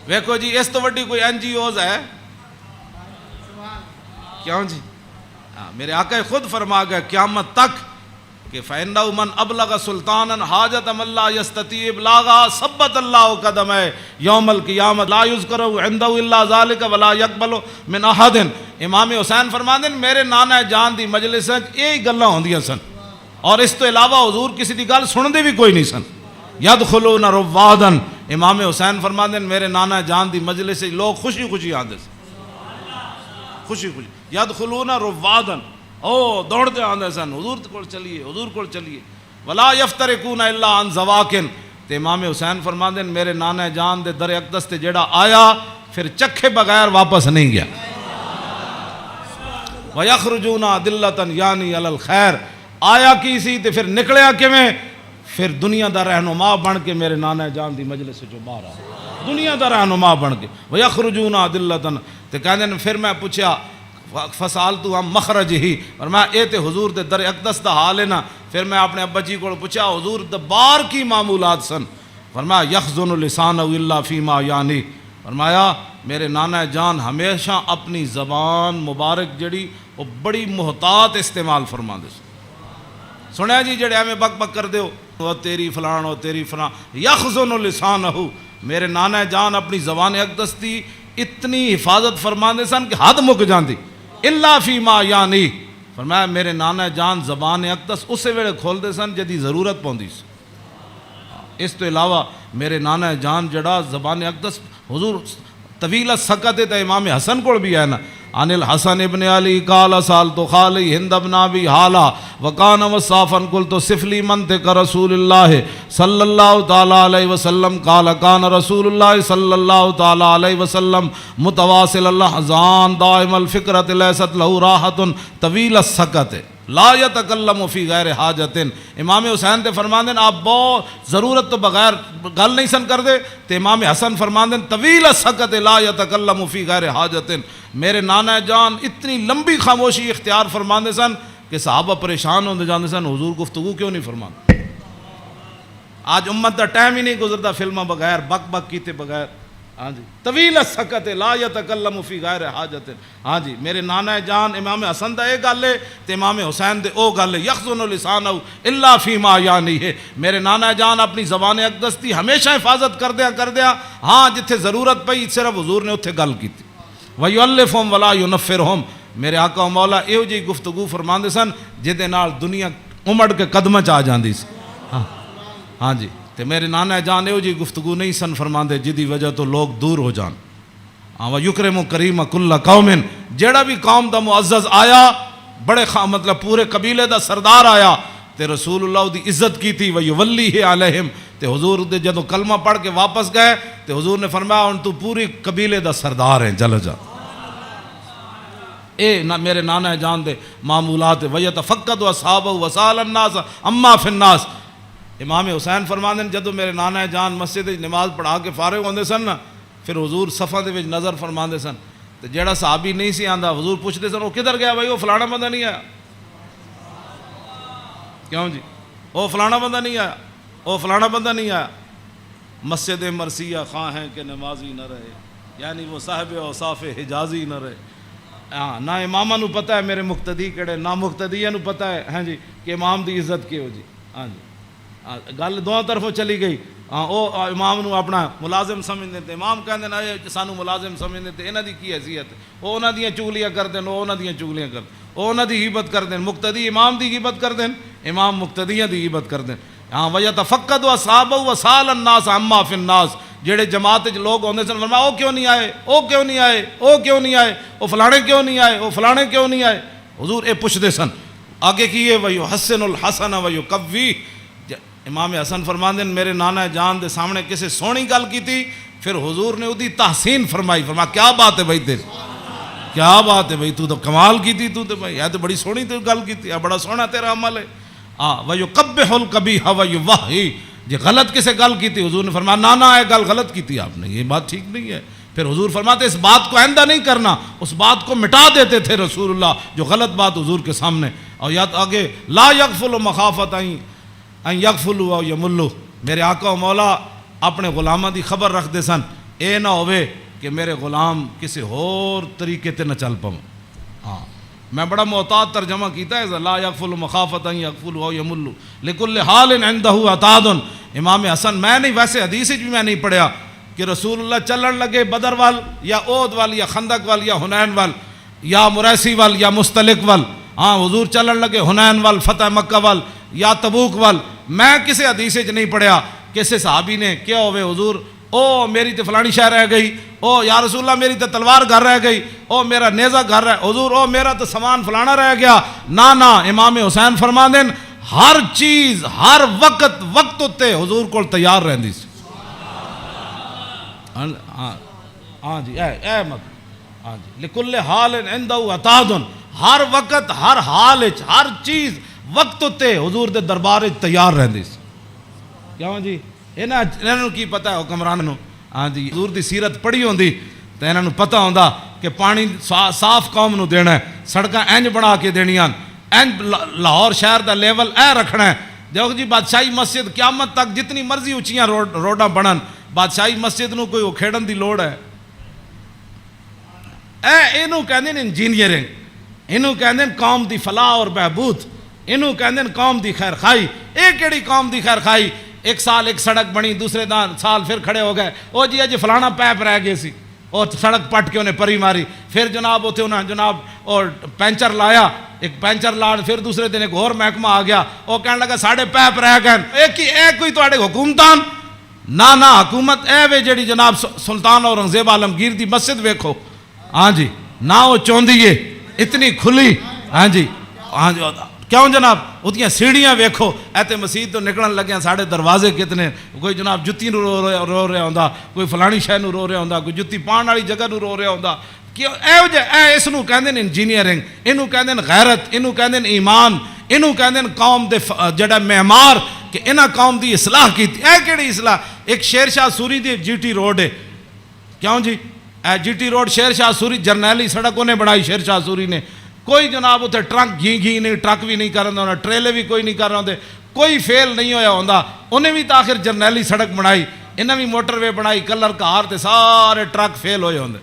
ویکھو جی اس تو وڈی کوئی این جی اوز ہے کیوں جی؟ میرے آقا خود فرما گئے قیامت تک کہ فَإِنَّهُ مَنْ أَبْلَغَ سُلْطَانًا حَاجَةَ مَن لَا يَسْتَطِيعُ إِبْلَاغَهَا ثَبَّتَ اللَّهُ قَدَمَيْهِ يَوْمَ الْقِيَامَةِ لَا يُذْكَرُ عِندَهُ إِلَّا ذَلِكَ وَلَا يَقْبَلُ مِنْ أَحَدٍ۔ امام حسین فرماندے میرے نانا جان دی مجلس وچ یہی گلاں ہوندیاں سن، اور اس تو علاوہ حضور کسی دی گل سندے بھی کوئی نہیں سن۔ یدخلون روادن، امام حسین فرماندے میرے نانا جان دی مجلس سے لوگ خوشی خوشی آندے سن، خوشی خوشی یدخلون روادن، او دوڑتے آندے سن حضور کول چلیے، حضور کول چلیے۔ ولا یفترقون الا عن زواکن، تے امام حسین فرماندے میرے نانا جان دے در اقدس تے جیڑا آیا پھر چکھے بغیر واپس نہیں گیا۔ وَيَخْرُجُونَ أَدِلَّةً یعنی علی الخیر، آیا کی سی تے پھر نکلیا کیویں؟ پھر دنیا دا رہنما بن کے میرے نانا جان دی مجلس سے جو باہر آیا، دنیا دا رہنما بن کے۔ وَيَخْرُجُونَ أَدِلَّةً، تے کہندے نے پھر میں پوچھا فَسَأَلْتُ عَن مَخْرَجِهِ، فرمایا اے تے حضور دے در اقدس دا حال ہے نا۔ پھر میں اپنے ابا جی کو پوچھا حضور دبار کی معمولات سن، فرمایا یخزن لسانہ الا فیما یعنی، فرمایا میرے نانا جان ہمیشہ اپنی زبان مبارک جڑی وہ بڑی محتاط استعمال فرما دے سنیا جی جڑے ہمیں بک بک کر دیو وہ تیری فلان و تیری فلان، یخزن لسانہ، میرے نانا جان اپنی زبان اقدس دی اتنی حفاظت فرما دے سن کہ حد مک جاندی، الا فیما یعنی، فرمایا میرے نانا جان زبان اقدس اسے ویلے کھول دے سن جدی ضرورت پوندی سی، اس تو علاوہ میرے نانا جان جڑا زبان اقدس حضور طویل سکت تے امام حسن کو بھی ہے نا، عن الحسن ابن علی قال سالت خالی ہند ابن ابی حالا وکان وصافا قلت صف لی منطق رسول اللہ صلی اللہ تعالی علیہ وسلم قال کان رسول اللہ صلی اللہ تعالی علیہ وسلم متواصل الاحزان دائم الفکرۃ لیست له راحت طویل السکت لا یتکلم فی غیر حاجت۔ امام حسین تے فرماندے آپ بہت ضرورت تو بغیر گل نہیں سن کر دے، تے امام حسن فرماندے طویل السکت لا یتکلم فی غیر حاجت، میرے نانا جان اتنی لمبی خاموشی اختیار فرماندے سن کہ صحابہ پریشان ہوندے جاندے سن حضور گفتگو کیوں نہیں فرماندے۔ آج امت دا ٹائم ہی نہیں گزرتا فلموں بغیر بک بک کیتے بغیر، ہاں جی طویل السکت لا یتکلم فی غیر حاجت۔ ہاں جی میرے نانا جان امام حسن دا ایک گل ہے تے امام حسین دے او گل ہے، یخزن لسانہ الا فیما یعنی ہے، میرے نانا جان اپنی زبان اقدس دی ہمیشہ حفاظت کردیا، ہاں جتھے ضرورت پئی صرف حضور نے اتھے گل کیتی، وَيُؤَلِّفُهُمْ وَلَا يُنَفِّرُهُمْ، میرے آقا و مولا ایو جی گفتگو فرماندے سن جدے نال دنیا امڑ کے قدمہ چ آ جاندی سی، ہاں جی تے میرے نانا جان ایو جی گفتگو نہیں سن فرماندے جدی وجہ تو لوگ دور ہو جان، وَيُكْرِمُ كَرِيمَ كُلَّ قَوْمٍ، جیڑا بھی قوم دا معزز آیا بڑے مطلب پورے قبیلے دا سردار آیا تے رسول اللہ دی عزت کی تھی، وَيُوَلِّهِ عَلَيْهِمْ، تے حضور دے جدو کلمہ پڑھ کے واپس گئے تے حضور نے فرمایا ان تو پوری قبیلے دا سردار ہیں، چل جا۔ اے میرے نانا جان دے معمولات، وَيَتَفَقَّدُ أَصْحَابَهُ وَسَأَلَ النَّاسَ عَمَّا فِي النَّاسِ۔ امام حسین فرماندے جدو میرے نانا جان مسجد نماز پڑھا کے فارغ ہوندے سن نا، پھر حضور صفاں دے وچ نظر فرماندے سن تے جیڑا صحابی نہیں سی آندا حضور پوچھدے سن وہ کدھر گیا بھائی، وہ فلانا بندہ نہیں آیا، کیوں جی وہ فلانا بندہ نہیں آیا، وہ فلانا بندہ نہیں آیا۔ مسجد مرثیہ خواہ ہیں کہ نمازی نہ رہے، یعنی وہ صاحب اوصاف حجازی نہ رہے، ہاں نہ امامہ نو پتہ ہے میرے مقتدی کیڑے، نہ مقتدیہ نو پتہ ہے ہاں جی کہ امام دی عزت کی ہو جی، ہاں جی گل دونوں طرفوں چلی گئی، ہاں او امام نو اپنا ملازم سمجھتے تھے، امام کہندے نا سانو ملازم سمجھتے تھے، انہاں دی کی حیثیت، وہ انہاں دیاں چگلیاں کردے، وہ انہاں دیاں چگلیاں کردے، وہ انہاں دی غیبت کردے، مقتدی امام دی غیبت کردے، امام مقتدیاں دی غیبت کردے، ہاں وَيَتَفَقَّدُ أَصْحَابَهُ وَسَأَلَ النَّاسَ عَمَّا فِي النَّاسِ، جڑے جماعت وچ لوگ ہوندے سن فرمایا او کیوں نہیں آئے، او کیوں نہیں آئے، او کیوں نہیں آئے، او فلانے کیوں نہیں آئے، او فلانے کیوں نہیں آئے، حضور اے پوچھدے سن۔ آگے کیے وَيُحَسِّنُ الْحَسَنَ وَيُقَوِّيهِ، امام حسن فرماندے میرے نانا جان دے سامنے کسی سونی گل کی تھی، پھر حضور نے اودی تحسین فرمائی، فرمایا کیا بات ہے بھائی تیری، کیا بات ہے بھائی تو کمال کی تھی، تو بھائی یہ تو بڑی سونی تو گل کی تھی، بڑا سونا تیرا عمل ہے۔ وَيُقَبِّحُ الْقَبِيحَ وَيُوَحِّي، جی غلط کسے گل کی تھی حضور نے فرمایا نانا ہے گل غلط کی تھی آپ نے، یہ بات ٹھیک نہیں ہے۔ پھر حضور فرماتے اس بات کو آئندہ نہیں کرنا، اس بات کو مٹا دیتے تھے رسول اللہ جو غلط بات حضور کے سامنے، اور یاد آگے لا یغفل مخافت ان یغفلوا او یملوا، میرے آقا و مولا اپنے غلاماں دی خبر رکھ دے سن، اے نہ ہوئے کہ میرے غلام کسی اور طریقے تے نہ چل پاؤں۔ ہاں میں بڑا محتاط ترجمہ کیتا ہے لا یغفل مخافت ان یغفلوا او یملوا لکل حال عنده عتاد۔ امام حسن میں نہیں، ویسے حدیث بھی میں نہیں پڑھیا کہ رسول اللہ چلن لگے بدر وال یا احد وال یا خندق وال یا حنین وال یا مریسی وال یا مستلق وال، ہاں حضور چلن لگے حنین وال فتح مکہ وال یا تبوک وال، میں کسی حدیث وچ نہیں پڑھیا کسی صحابی نے کیا ہوئے حضور او میری تے فلانی شے رہ گئی، او یا رسول اللہ میری تے تلوار گھر رہ گئی، او میرا نیزہ گھر رہ، حضور او میرا تو سامان فلانا رہ گیا، نا امام حسین فرما دین ہر چیز ہر وقت وقت تے حضور کو تیار رہندی سی۔ ہاں جی اے مت ہاں جی لکل حال عنده عتاد، ہر وقت ہر حال وچ ہر چیز وقت تے حضور دے دربار وچ تیار رہندی سی۔ کیوں جی انہاں نوں کی پتہ ہے حکمران نوں، ہاں جی حضور دی سیرت پڑھی ہوندی تے انہاں نوں پتہ ہوندا کہ پانی صاف قوم نوں دینا ہے، سڑکاں انج بنا کے دینیاں، انج لاہور شہر دا لیول اے رکھنا ہے۔ دیکھو جی بادشاہی مسجد قیامت تک جتنی مرضی اونچیاں روڈاں بنن، بادشاہی مسجد نوں کوئی کھیڑن دی لوڑ ہے؟ اینوں کہندے نے انجینئرنگ، اینوں کہندے نے قوم دی فلاح اور بہبود، اینوں کہندے نے قوم دی خیر خائی۔ اے کیڑی قوم دی خیر خائی؟ ایک سال ایک سڑک بنی، دوسرے سال پھر کھڑے ہو گئے، او جی اج فلانا پیپ رہ گئے سی، اور سڑک پٹ کے انہیں پری ماری. پھر جناب اتنے انہیں جناب اور پینچر لایا, ایک پینچر لا, پھر دوسرے دن ایک اور محکمہ آ گیا, وہ کہنے لگا ساڑھے پیپ رہ گئے. ایک کوئی تواڈے حکومتان نہ حکومت اے وے جڑی جناب سلطان اورنگزیب عالمگیر دی مسجد ویکھو, ہاں جی, نہ وہ چوندی ہے اتنی کھلی, ہاں جی کیوں جناب اتنی سیڑھیاں ویکھو, ایتے مسجد تو نکلن لگے ساڑھے دروازے کتنے, کوئی جناب جتی نو رو رہا ہوندا, کوئی فلانی شے نو رو رہا ہوندا, کوئی جتی پان والی جگہ نو رو رہا ہوندا. کیوں اس نو کہندے نے انجینئرنگ, اینو کہندے نے غیرت, اینو کہندے نے ایمان, اینو کہندے نے قوم دے جڑا معمار کہ انہاں قوم دی اصلاح کیتی. اے کیڑی اصلاح؟ ایک شیر شاہ سوری دی جی ٹی روڈ ہے, کیوں جی اے جی ٹی روڈ شیر شاہ سوری جرنیلی سڑک انہیں بنائی شیر شاہ سوری نے. کوئی جناب اتنے ٹرک گھی نہیں, ٹرک بھی نہیں کر رہا ہونا, ٹریلے بھی کوئی نہیں کر رہے ہوندے, کوئی فیل نہیں ہویا ہوندا. انہیں بھی تاخر جرنیلی سڑک بنائی, انہیں بھی موٹر وے بنائی, کلر کار تے سارے ٹرک فیل ہوئے ہوندے,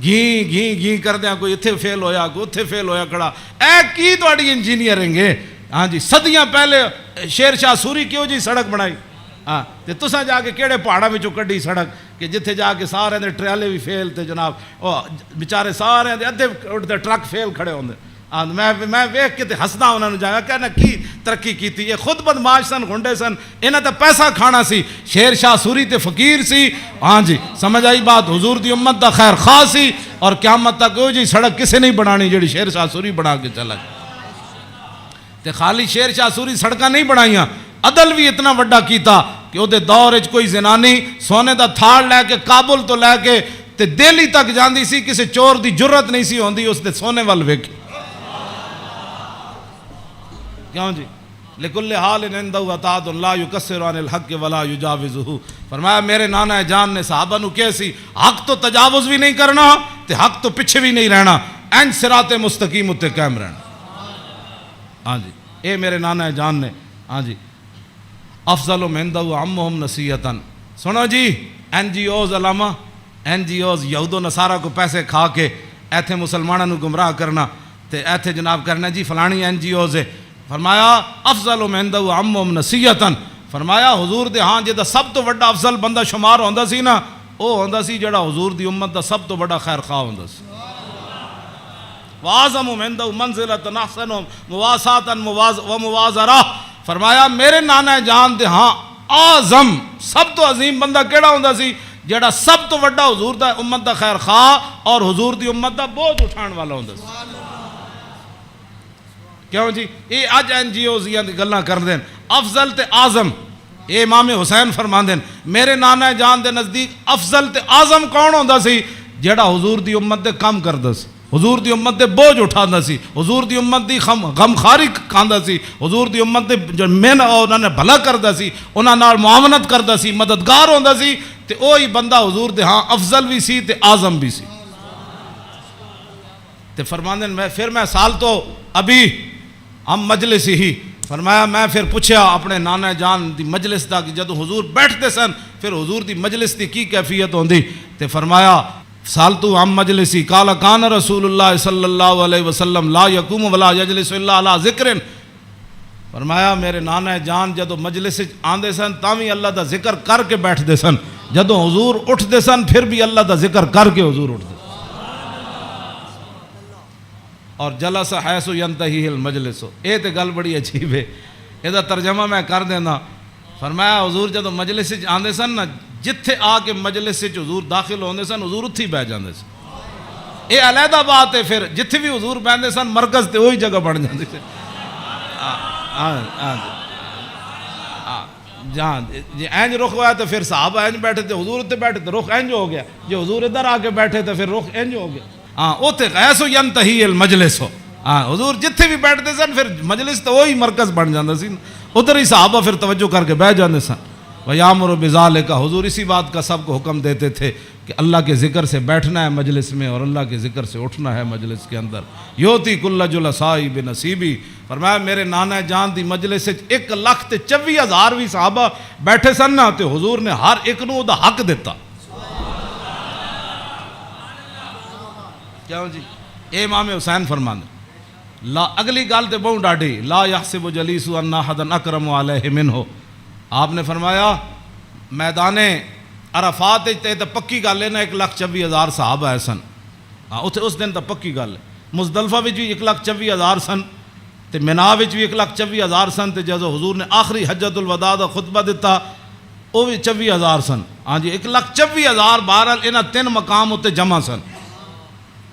گھی کر دیا, کوئی اتھے فیل ہویا, کوئی اتھے فیل ہویا کھڑا. اے کی تواڈی انجینئرنگ ہے؟ ہاں جی, صدیاں پہلے شیر شاہ سوری کیوں جی سڑک بنائی؟ ہاں تے تساں جا کے کیڑے پہاڑاں وچوں کڈی سڑک کہ جتھے جا کے سارے دے ٹریلے بھی فیل تے جناب او بیچارے سارے دے ادھے اٹھتے ٹرک فیل کھڑے ہوندے. میں ویکھ کے تے ہسدا انہاں نوں جایا کہنا کی ترقی کیتی. یہ خود بدماش سن, گھنڈے سن, انہاں تے پیسہ کھانا سی. شیر شاہ سوری تے فقیر سی, ہاں جی سمجھ آئی بات, حضور دی امت دا خیر خواہ سی, اور قیامت تک او جی سڑک کسے نہیں بنانی جڑی شیر شاہ سوری بنا کے چلا گیا. تے خالی شیر شاہ سوری سڑکاں نہیں بنائیاں, عدل بھی اتنا وڈا کیتا کہ وہ دور وچ کوئی زنانی سونے دا تھاڑ لے کے کابل تو لے کے تے دہلی تک جاندی سی, کسی چور دی جرت نہیں سی ہوندی اس دے سونے وال ویکھ. کیوں جی لکل حال عندہ عطاء لا یکسر عن الحق ولا یجاوزہ. فرمایا میرے نانا جان نے صحابہ نو کہے سی حق تو تجاوز بھی نہیں کرنا تے حق تو پیچھے بھی نہیں رہنا, اینج صراط مستقیم اتے قائم رہنا. ہاں جی اے میرے نانا جان نے, ہاں جی افضل عندہ عمہم نصیحتاً. سنو جی این جی اوز علامہ, این جی اوز یہود و نصارہ کو پیسے کھا کے ایتھے مسلمانوں نو گمراہ کرنا تے ایتھے جناب کرنا جی فلانی این جی اوز ہے. فرمایا افضل عندہ عمہم نصیحتاً. فرمایا حضور دے ہاں جدا سب تو بڑا افضل بندہ شمار ہوندا سی نا, او ہوندا سی جڑا حضور دی امت دا سب تو بڑا خیر خواہ ہوندا سی. وَعَظَمُ عِنْدَهُ مَنْزِلَةً أَحْسَنُ مُوَاسَاةً وَمُوَازَرَةً. فرمایا میرے نانا جان دے ہاں اعظم سب تو عظیم بندہ کیڑا ہوندا سی جڑا سب تو بڑا حضور دا امت دا خیر خواہ اور حضور دی امت دا بوجھ اٹھان والا ہوندا سی. کیوں جی یہ اج این جی اوز دی گلاں کر دین افضل تے اعظم. اے امام حسین فرماندے میرے نانا جان دے نزدیک افضل تے اعظم کون ہوندا سی جڑا حضور دی امت دے کام کردا سی, حضور دی امت دے بوجھ اٹھاندا سی, حضور دی امت دی غمخاری کھاندا سی, حضور دی امت دے جو مین انہاں نے بھلا کردا سی, انہاں نال معاونت کردا سی, مددگار ہوندا سی. تے اوہی بندہ حضور دے ہاں افضل بھی سی تے اعظم بھی سی. تے فرماندے پھر میں سال تو ابھی ہم مجلس ہی. فرمایا میں پھر پوچھا اپنے نانا جان دی مجلس دا کہ جدو حضور بیٹھتے سن پھر حضور دی مجلس دی کی کیفیت ہوندی. تے فرمایا سالتو عن مجلسی قال کان رسول اللہ صلی اللہ علیہ وسلم لا یقوم ولا یجلس الا علی ذکر. فرمایا میرے نانا جان جدو مجلس آندے سن تاوی اللہ دا ذکر کر کے بیٹھتے سن, جدو حضور اٹھتے سن پھر بھی اللہ دا ذکر کر کے حضور اٹھتے. اور جلس حیث ینتہی المجلس. اے تے گل بڑی عجیب ہے, اے دا ترجمہ میں کر دینا. فرمایا حضور جدو مجلس آندے سن نا جتھے آ کے مجلس سے حضور داخل ہوندے سن حضور اتھی بیٹھ جاندے سن. اے علیحدہ بات ہے, پھر جتھے بھی حضور بیٹھتے سن مرکز تے وہی جگہ بن جاندی سی. جہاں جی اینج رخ ہوا تو پھر صحابہ اینج بیٹھے تھے, حضور اتنے بیٹھے تو رخ اینج ہو گیا, جو حضور ادھر آ کے بیٹھے تو پھر رخ اینج ہو گیا. ہاں اوتے غیث ینتہی المجلس ہو. ہاں حضور جتھے بھی بیٹھتے سن پھر مجلس تو وہی مرکز بن جاتا سی, ادھر ہی صحابہ پھر توجہ کر کے بیٹھ جاتے سن. وَيَأْمُرُ بِذَلِكَ. حضور اسی بات کا سب کو حکم دیتے تھے کہ اللہ کے ذکر سے بیٹھنا ہے مجلس میں اور اللہ کے ذکر سے اٹھنا ہے مجلس کے اندر. یوتی کل جلسائی بنصیبی. فرمایا میرے نانا جان دی مجلس 1,24,000 بھی صحابہ بیٹھے سن نا تے حضور نے ہر ایک نو دا حق دیتا. کیوں جی اے امام حسین فرماندے لا اگلی گل تے بہت ڈاڈی لا یحسب جلیس ان احد اکرم علیہ منہ. آپ نے فرمایا میدان عرفات تے تے پکی گل ہے نا 1,24,000 صحابہ ہے سن. ہاں اتنے اس دن تو پکی گل ہے. مزدلفہ وچ بھی 1,24,000 سن تے مینا وچ بھی 1,24,000 سن تے جدو حضور نے آخری حجت الوداع دا خطبہ دیتا وہ بھی 24,000 سن. ہاں جی 1,24,000 بہرحال انہاں 3 مقام اتنے جمع سن.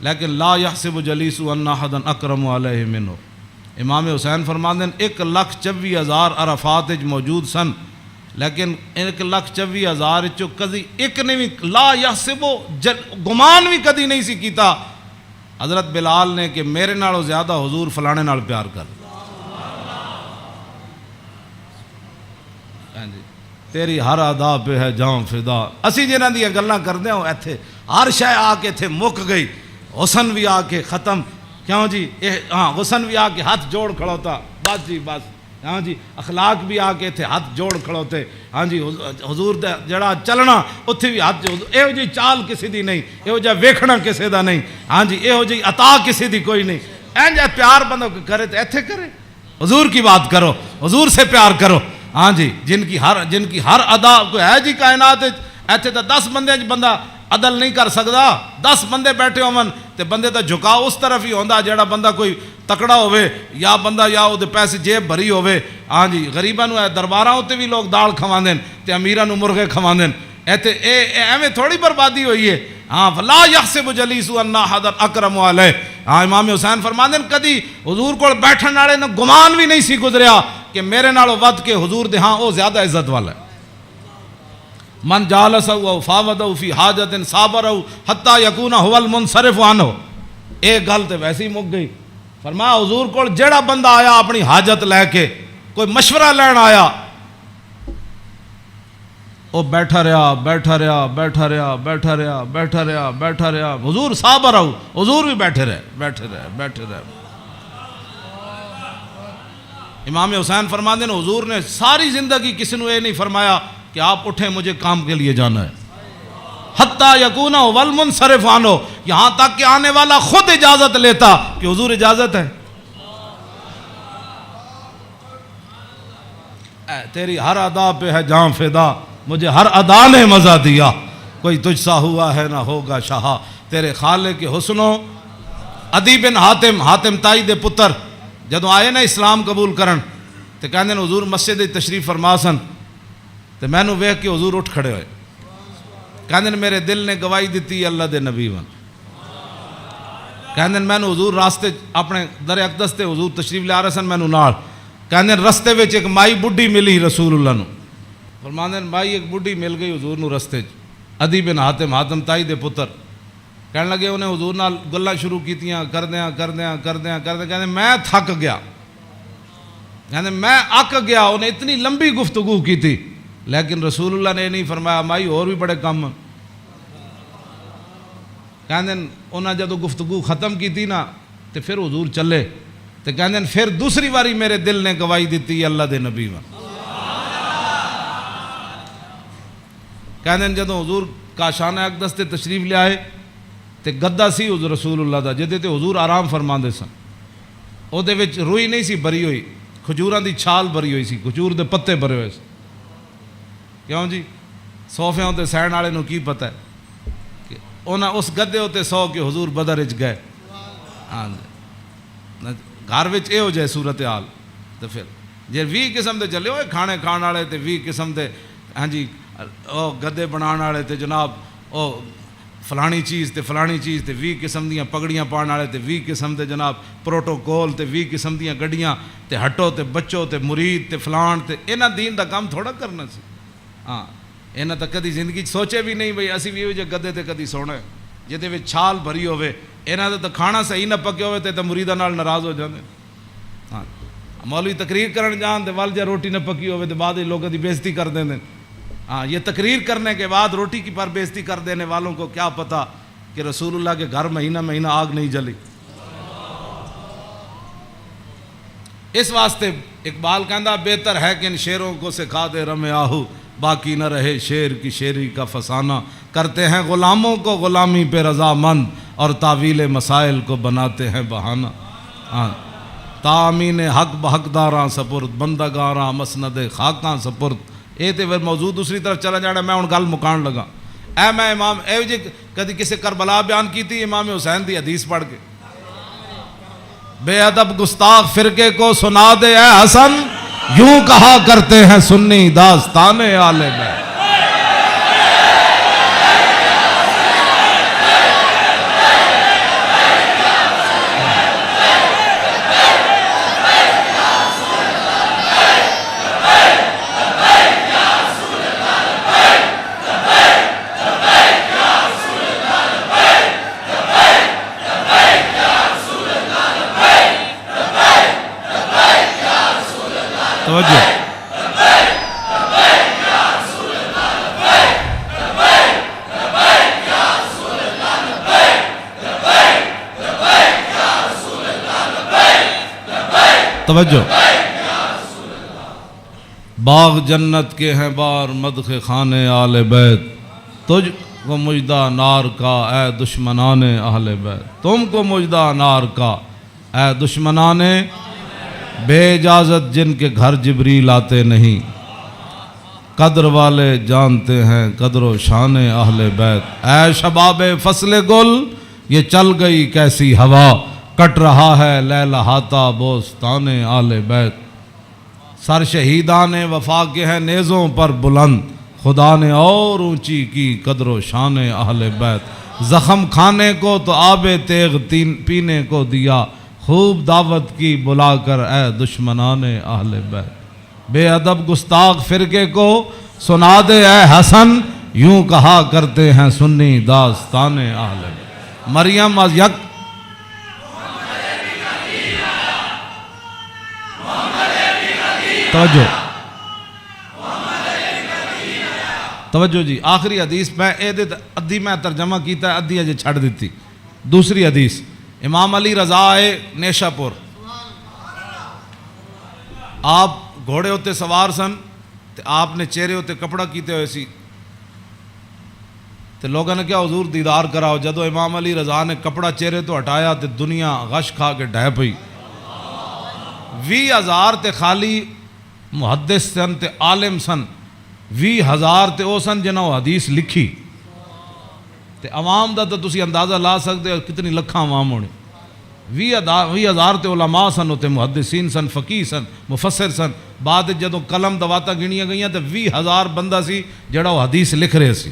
لیکن لا یحسب جلیس ان احدا اکرم علیہ منہ. امام حسین فرماندے ہیں 1,24,000 عرفات وچ موجود سن لیکن 1,24,000 چو کدی ایک نے بھی لا یحسب گمان بھی کدی نہیں سی کیتا حضرت بلال نے کہ میرے نالوں زیادہ حضور فلانے نال پیار کر. تیری ہر ادا پہ ہے جاں فدا. اسی جنہاں دی گلاں کردے ہوں ایتھے ہر شے آ کے ایتھے مک گئی. حسن بھی آ کے ختم. کیوں جی ہاں حسن بھی آ کے ہاتھ جوڑ کھڑوتا بس جی بس. ہاں جی اخلاق بھی آ کے اتنے ہاتھ جوڑ کھڑوتے. ہاں جی حضور دا جڑا چلنا اتنے بھی ہاتھ جوڑ. یہو جی چال کسی دی نہیں, یہو جا ویکھنا کسی دا نہیں. ہاں جی یہو جی عطا کسی دی کوئی نہیں. این جا پیار بندہ کرے تو ایتھے کرے. حضور کی بات کرو, حضور سے پیار کرو. ہاں جی جن کی ہر ادا کوئی ہے جی کائنات ایتھے تو 10 بندے بندہ عدل نہیں کر سکتا. 10 بندے بیٹھے ہون تے بندے دا جھکاؤ اس طرف ہی ہوندا جیڑا بندہ کوئی تکڑا ہوئے یا بندہ یا وہ پیسے جیب بھری ہوئے. ہاں جی غریباں نو درباراں تے بھی لوگ دال کھواندے تے امیراں نو مرغے کھواندے. ایتھے ایویں تھوڑی بربادی ہوئی ہے. ہاں فلا یحسب جلیس ان احدا اکرم علیہ. ہاں امام حسین فرماندے کدی حضور کول بیٹھن والے نو گمان بھی نہیں سی گزریا کہ میرے نالوں ود کے حضور دے ہاں او زیادہ عزت والا ہے. من جالسہ و فاوضہ فی حاجت صابرہ حتی یکون هو المنصرف عنہ. ایک گل تے ویسے ہی مک گئی. فرمایا حضور کو جڑا بندہ آیا اپنی حاجت لے کے کوئی مشورہ لین آیا وہ بیٹھا رہا بیٹھا رہا بیٹھا رہا بیٹھا رہا بیٹھا رہا بیٹھا رہا. حضور صابر رہو, حضور بھی بیٹھے رہے بیٹھے رہے بیٹھے رہے. امام حسین فرماتے ہیں حضور نے ساری زندگی کسی نے یہ نہیں فرمایا کہ آپ اٹھیں مجھے کام کے لیے جانا ہے. حتیٰ یکون والمنصرف عنہ, یہاں تک کہ آنے والا خود اجازت لیتا کہ حضور اجازت ہے. تیری ہر ادا پہ ہے جاں فدا, مجھے ہر ادا نے مزہ دیا. کوئی تجھ سا ہوا ہے نہ ہوگا شاہ. تیرے خالق کے حسنوں. عدی بن حاتم تائی دے پتر جدو آئے نا اسلام قبول کرن تے کہندے نے حضور مسجد تشریف فرما سن تے میں نو ویکھ کے حضور اٹھ کھڑے ہوئے. کہندے نے میرے دل نے گواہی دیتی اللہ دے نبی ون. کہندے میں نو حضور راستے اپنے در اقدس تے حضور تشریف لے آ رہے سن میں نو نال. کہندے رستے وچ ایک مائی بڈھی ملی رسول اللہ نو. فرماندے مائی ایک بڈھی مل گئی حضور نو رستے. عدی بن حاتم تائی دے پتر کہنے لگے انہیں حضور نال گلاں شروع کیتیاں کردیاں کہندے میں تھک گیا. کہندے میں اک گیا. انہیں اتنی لمبی گفتگو کی تھی لیکن رسول اللہ نے یہ نہیں فرمایا مائی اور بھی بڑے کم. کہندے انہاں جدو گفتگو ختم کی تھی نا تو پھر حضور چلے تو کہندے پھر دوسری باری میرے دل نے گواہی دیتی اللہ دے نبی ون. کہندے جدو حضور کاشانہ اقدس تے تشریف لے آئے تے گدا سی حضور رسول اللہ دا جدے تے حضور آرام فرماندے سن. او دے وچ روئی نہیں سی بری ہوئی, کھجوراں دی چھال بری ہوئی سی, کھجور دے پتے بھرے ہوئے سی. کیوں جی صوفیاں تے سہن والے نو کی پتہ ہے کہ انہاں اس گدے ہوتے سو کے حضور بدر وچ گئے. ہاں گھر وچ اے ہو جائے صورتحال تو پھر جے 20 قسم دے چلے ہوئے کھانے کھان والے تے 20 قسم دے ہاں جی او گدے بنان والے تے جناب او فلانی چیز تے فلانی چیز تے 20 قسم دیاں پگڑیاں پان والے تے 20 قسم دے جناب پروٹوکول تے 20 قسم دیاں گڈیاں تے ہٹو تے بچو تے مرید تے فلان تے انہاں دین دا کام تھوڑا کرنا سی. ہاں انہاں تا کدی زندگی سوچے بھی نہیں بھئی اسی بھی جو گدے تے کدی سونا ہے جہدے وچ چھال بھری ہوے. انہاں دا تے کھانا صحیح نہ پکے ہوے تے مریداں نال ناراض ہو جاندے. ہاں مولوی تقریر کرن جان تے ول جا روٹی نہ پکی ہوے تے بعد لوگوں دی بےزتی کر دیندے. ہاں یہ تقریر کرنے کے بعد روٹی کی پر بےزتی کر دینے والوں کو کیا پتہ کہ رسول اللہ کے گھر مہینہ آگ نہیں جلی. اس واسطے اقبال کہندا بہتر ہے کہ ان شیروں کو سکھا دے رم آہو باقی نہ رہے شیر کی شیری کا فسانہ. کرتے ہیں غلاموں کو غلامی پہ رضامند اور تعویل مسائل کو بناتے ہیں بہانہ. ہاں تامین حق بحقداراں سپرد بندگاراں مسند خاکاں سپرد یہ تو پھر موضوع دوسری طرف چلا جانا. میں ہوں گل مکان لگا. اے میں امام اے جی کدی کسی کربلا بیان کی تھی امام حسین دی حدیث پڑھ کے, بے ادب گستاخ فرقے کو سنا دے اے حسن, یوں کہا کرتے ہیں سنی داستان آل بیت. توجہ توجہ. باغ جنت کے ہیں بار مدخ خانے آل بیت, تجھ کو مجدہ نار کا اے دشمنان اہل بیت. تم کو مجدہ نار کا اے دشمنان بے اجازت جن کے گھر جبریل آتے نہیں. قدر والے جانتے ہیں قدر و شان اہل بیت. اے شباب فصل گل یہ چل گئی کیسی ہوا, کٹ رہا ہے لہلہاتا بوستان اہل بیت. سر شہیدان وفا کے ہیں نیزوں پر بلند, خدا نے اور اونچی کی قدر و شان اہل بیت. زخم کھانے کو تو آب تیغ پینے کو دیا, خوب دعوت کی بلا کر اے دشمنان اہل بیت. بے ادب گستاخ فرقے کو سنا دے اے حسن, یوں کہا کرتے ہیں سنی داستان اہل بیت. مریم از یک توجہ توجہ جی. آخری حدیث میں ادھی میں ترجمہ کیتا ہے, ادھی اجے چھڑ دیتی. دوسری حدیث امام علی رضا نیشا پور, آپ گھوڑے ہوتے سوار سن تے آپ نے چہرے ہوتے کپڑا کیتے ہوئے سی تے لوگوں نے کیا حضور دیدار کراؤ. جدو امام علی رضا نے کپڑا چہرے تو ہٹایا تے دنیا غش کھا کے ڈھہ پئی. 20,000 تے خالی محدث سن تے عالم سن, 20,000 تے او سن جنہوں حدیث لکھی تے عوام دا تو تسی اندازہ لا سکتے ہو کتنی لکھاں عوام ہونے. 20,000 تے علماء سن, تے محدثین سن, فقیہ سن, مفسر سن. بعد جدو قلم دواتا گنیاں گئیاں تے 20,000 بندہ سی جڑا وہ حدیث لکھ رہے سی.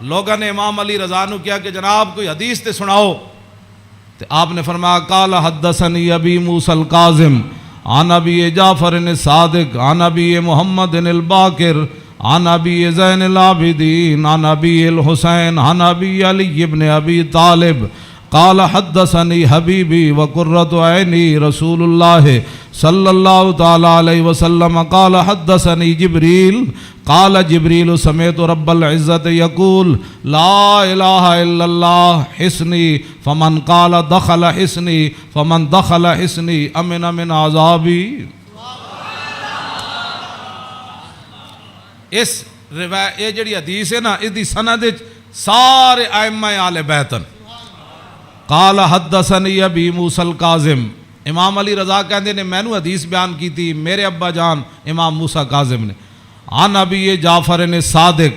لوگوں نے امام علی رضا نو کیا کہ جناب کوئی حدیث تے سناؤ, تے آپ نے فرمایا قال حدثنی ابی موسیٰ الکاظم عن ابی جعفر الصادق عن ابی محمد الباقر عن ابی زین العابدین عن ابی الحسین عن ابی علی ابن ابی طالب قال حدثنی حبیبی وقرۃ عینی رسول اللہ صلی اللہ تعالی علیہ وسلم قال حدثنی جبریل قال جبریل سمعت رب العزت یقول لا الہ الا اللہ حسنی فمن قال دخل حسنی فمن دخل حسنی امن من عذابی. اس روایت یہ جڑی حدیث ہے نا اس دی سند سارے ائمہ آل بیتن. قال حدثنی ابی موسیٰ الکاظم, امام علی رضا کہندے نے مینوں حدیث بیان کی تھی میرے ابا جان امام موسیٰ کاظم نے. عن ابی جعفر صادق,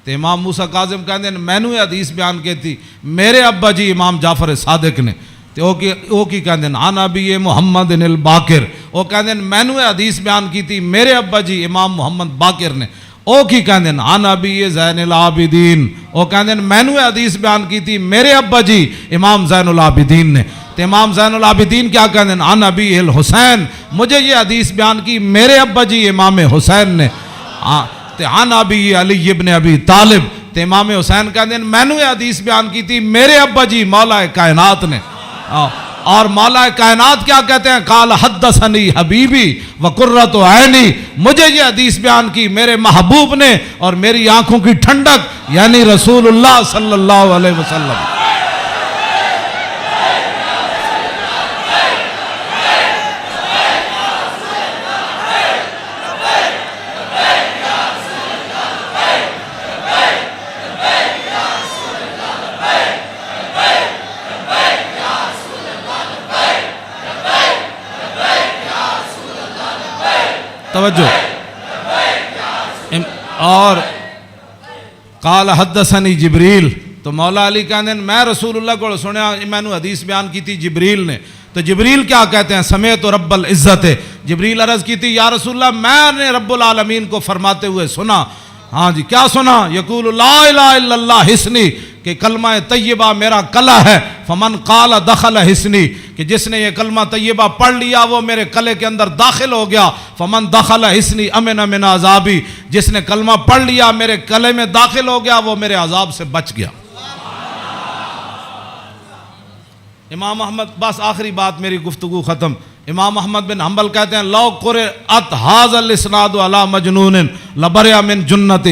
تے امام موسیٰ کاظم کہندے نے مینوں حدیث بیان کی تھی میرے ابا جی امام جعفر صادق نے. تے او کی کہندے نے عن ابی محمد الباقر, او کہندے نے مینوں حدیث بیان کی تھی میرے ابا جی امام محمد باقر نے. او کی کہندے عن ابی زین العابدین, او کہندے مینوں حدیث بیان کی تھی میرے ابا جی امام زین العابدین نے. تے امام زین العابدین کیا کہندے عن ابی الحسین, مجھے یہ حدیث بیان کی میرے ابا جی امام حسین نے. تے عن ابی علی ابن ابی طالب, تے امام حسین کہندے مینوں یہ حدیث بیان کی تھی میرے ابا جی مولا کائنات نے. اور مولا کائنات کیا کہتے ہیں قال حدثنی حبیبی وقرۃ عینی, مجھے یہ حدیث بیان کی میرے محبوب نے اور میری آنکھوں کی ٹھنڈک یعنی رسول اللہ صلی اللہ علیہ وسلم. توجہ اور قال حدثنی جبریل، تو مولا علی کہتے ہیں میں رسول اللہ کو سنیا، میں نے حدیث بیان کی تھی جبریل نے، تو جبریل کیا کہتے ہیں؟ سمیت رب العزت، جبریل عرض کی تھی یا رسول اللہ میں نے رب العالمین کو فرماتے ہوئے سنا، ہاں جی کیا سنا؟ یقول لا الہ الا اللہ حسنی، کہ کلمہ طیبہ میرا کلہ ہے، فمن قال دخل حسنی، کہ جس نے یہ کلمہ طیبہ پڑھ لیا وہ میرے کلے کے اندر داخل ہو گیا، فمن دخل حسنی امن من عذابی، جس نے کلمہ پڑھ لیا میرے کلے میں داخل ہو گیا وہ میرے عذاب سے بچ گیا۔ امام احمد، بس آخری بات میری گفتگو ختم، امام احمد بن حنبل کہتے ہیں لو قرأت ھذا الاسناد علی مجنون لبرئ من جنتہ،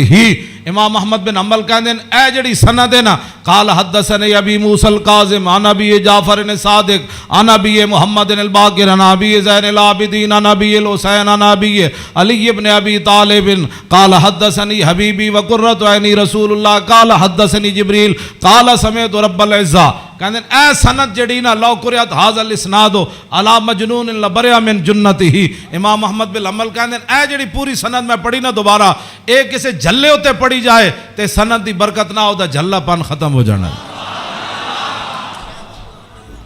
امام احمد بن حنبل کہتے ہیں اے جڑی سند ہے نا، قال حدثني ابی موسی الکاظم عن ابی جعفر صادق عن ابی محمد الباقر عن ابی زین العابدین عن ابی الحسین عن ابی علی بن ابی طالب قال حدثني حبیبی وقرۃ عینی رسول اللہ قال حدثني جبریل قال سمعت رب العزہ، کہتے ہیں اے سند جڑی نا لو قرأت ھذا الاسناد علی مجنون لبرئ من جنتہ، امام احمد بن حنبل کہتے ہیں اے جڑی پوری سند میں پڑھی نا دوبارہ ایک کسے جھلے ہوتے پڑھی جائے تے سند دی برکت نہ ہو دا جھلا پن ختم ہو جانا ہے۔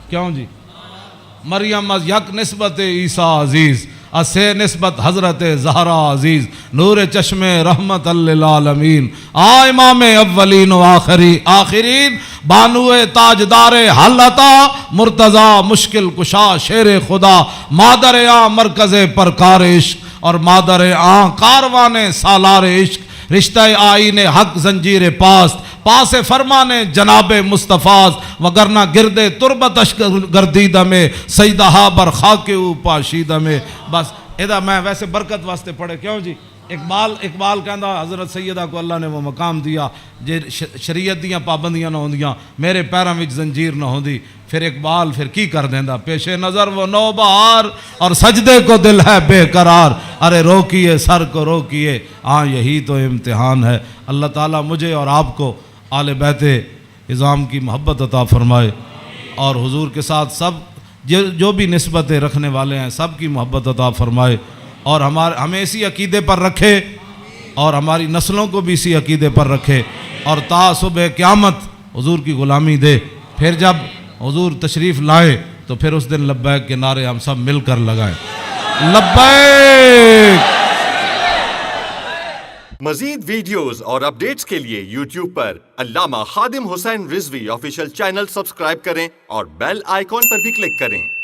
کیوں جی؟ مریم از یک نسبت عیسیٰ عزیز، اسے نسبت حضرت زہرا عزیز، نور چشم رحمت للعالمین، امام اولین و آخرین، بانو تاجدار حالتا مرتضی مشکل کشا شیر خدا، مادر مرکز پرکار عشق اور مادر کاروان سالار عشق، رشتہ آئین حق زنجیر پاس فرمان جناب مصطفیٰ، وگرنہ گرد تربتش گردیدہ میں سیدہا برخاک او پاشیدہ میں۔ بس ادا میں ویسے برکت واسطے پڑھے، کیوں جی؟ اقبال کہندا حضرت سیدہ کو اللہ نے وہ مقام دیا جے شریعت دیاں پابندیاں نہ ہوندیاں میرے پیراں وچ زنجیر نہ ہوندی، پھر اقبال پھر کی کر دیندا، پیش نظر وہ نو بہار اور سجدے کو دل ہے بے قرار، ارے روکیے سر کو روکیے، ہاں یہی تو امتحان ہے۔ اللہ تعالیٰ مجھے اور آپ کو آل بیت اعظام کی محبت عطا فرمائے، اور حضور کے ساتھ سب جو بھی نسبتیں رکھنے والے ہیں سب کی محبت عطا فرمائے، اور ہمیں اسی عقیدے پر رکھے اور ہماری نسلوں کو بھی اسی عقیدے پر رکھے، اور تا صبح قیامت حضور کی غلامی دے۔ پھر جب حضور تشریف لائے تو پھر اس دن لبیک کے نعرے ہم سب مل کر لگائیں، لبیک۔ مزید ویڈیوز اور اپڈیٹس کے لیے یوٹیوب پر علامہ Khadim Hussain Rizvi official channel subscribe کریں اور بیل آئیکن پر بھی کلک کریں۔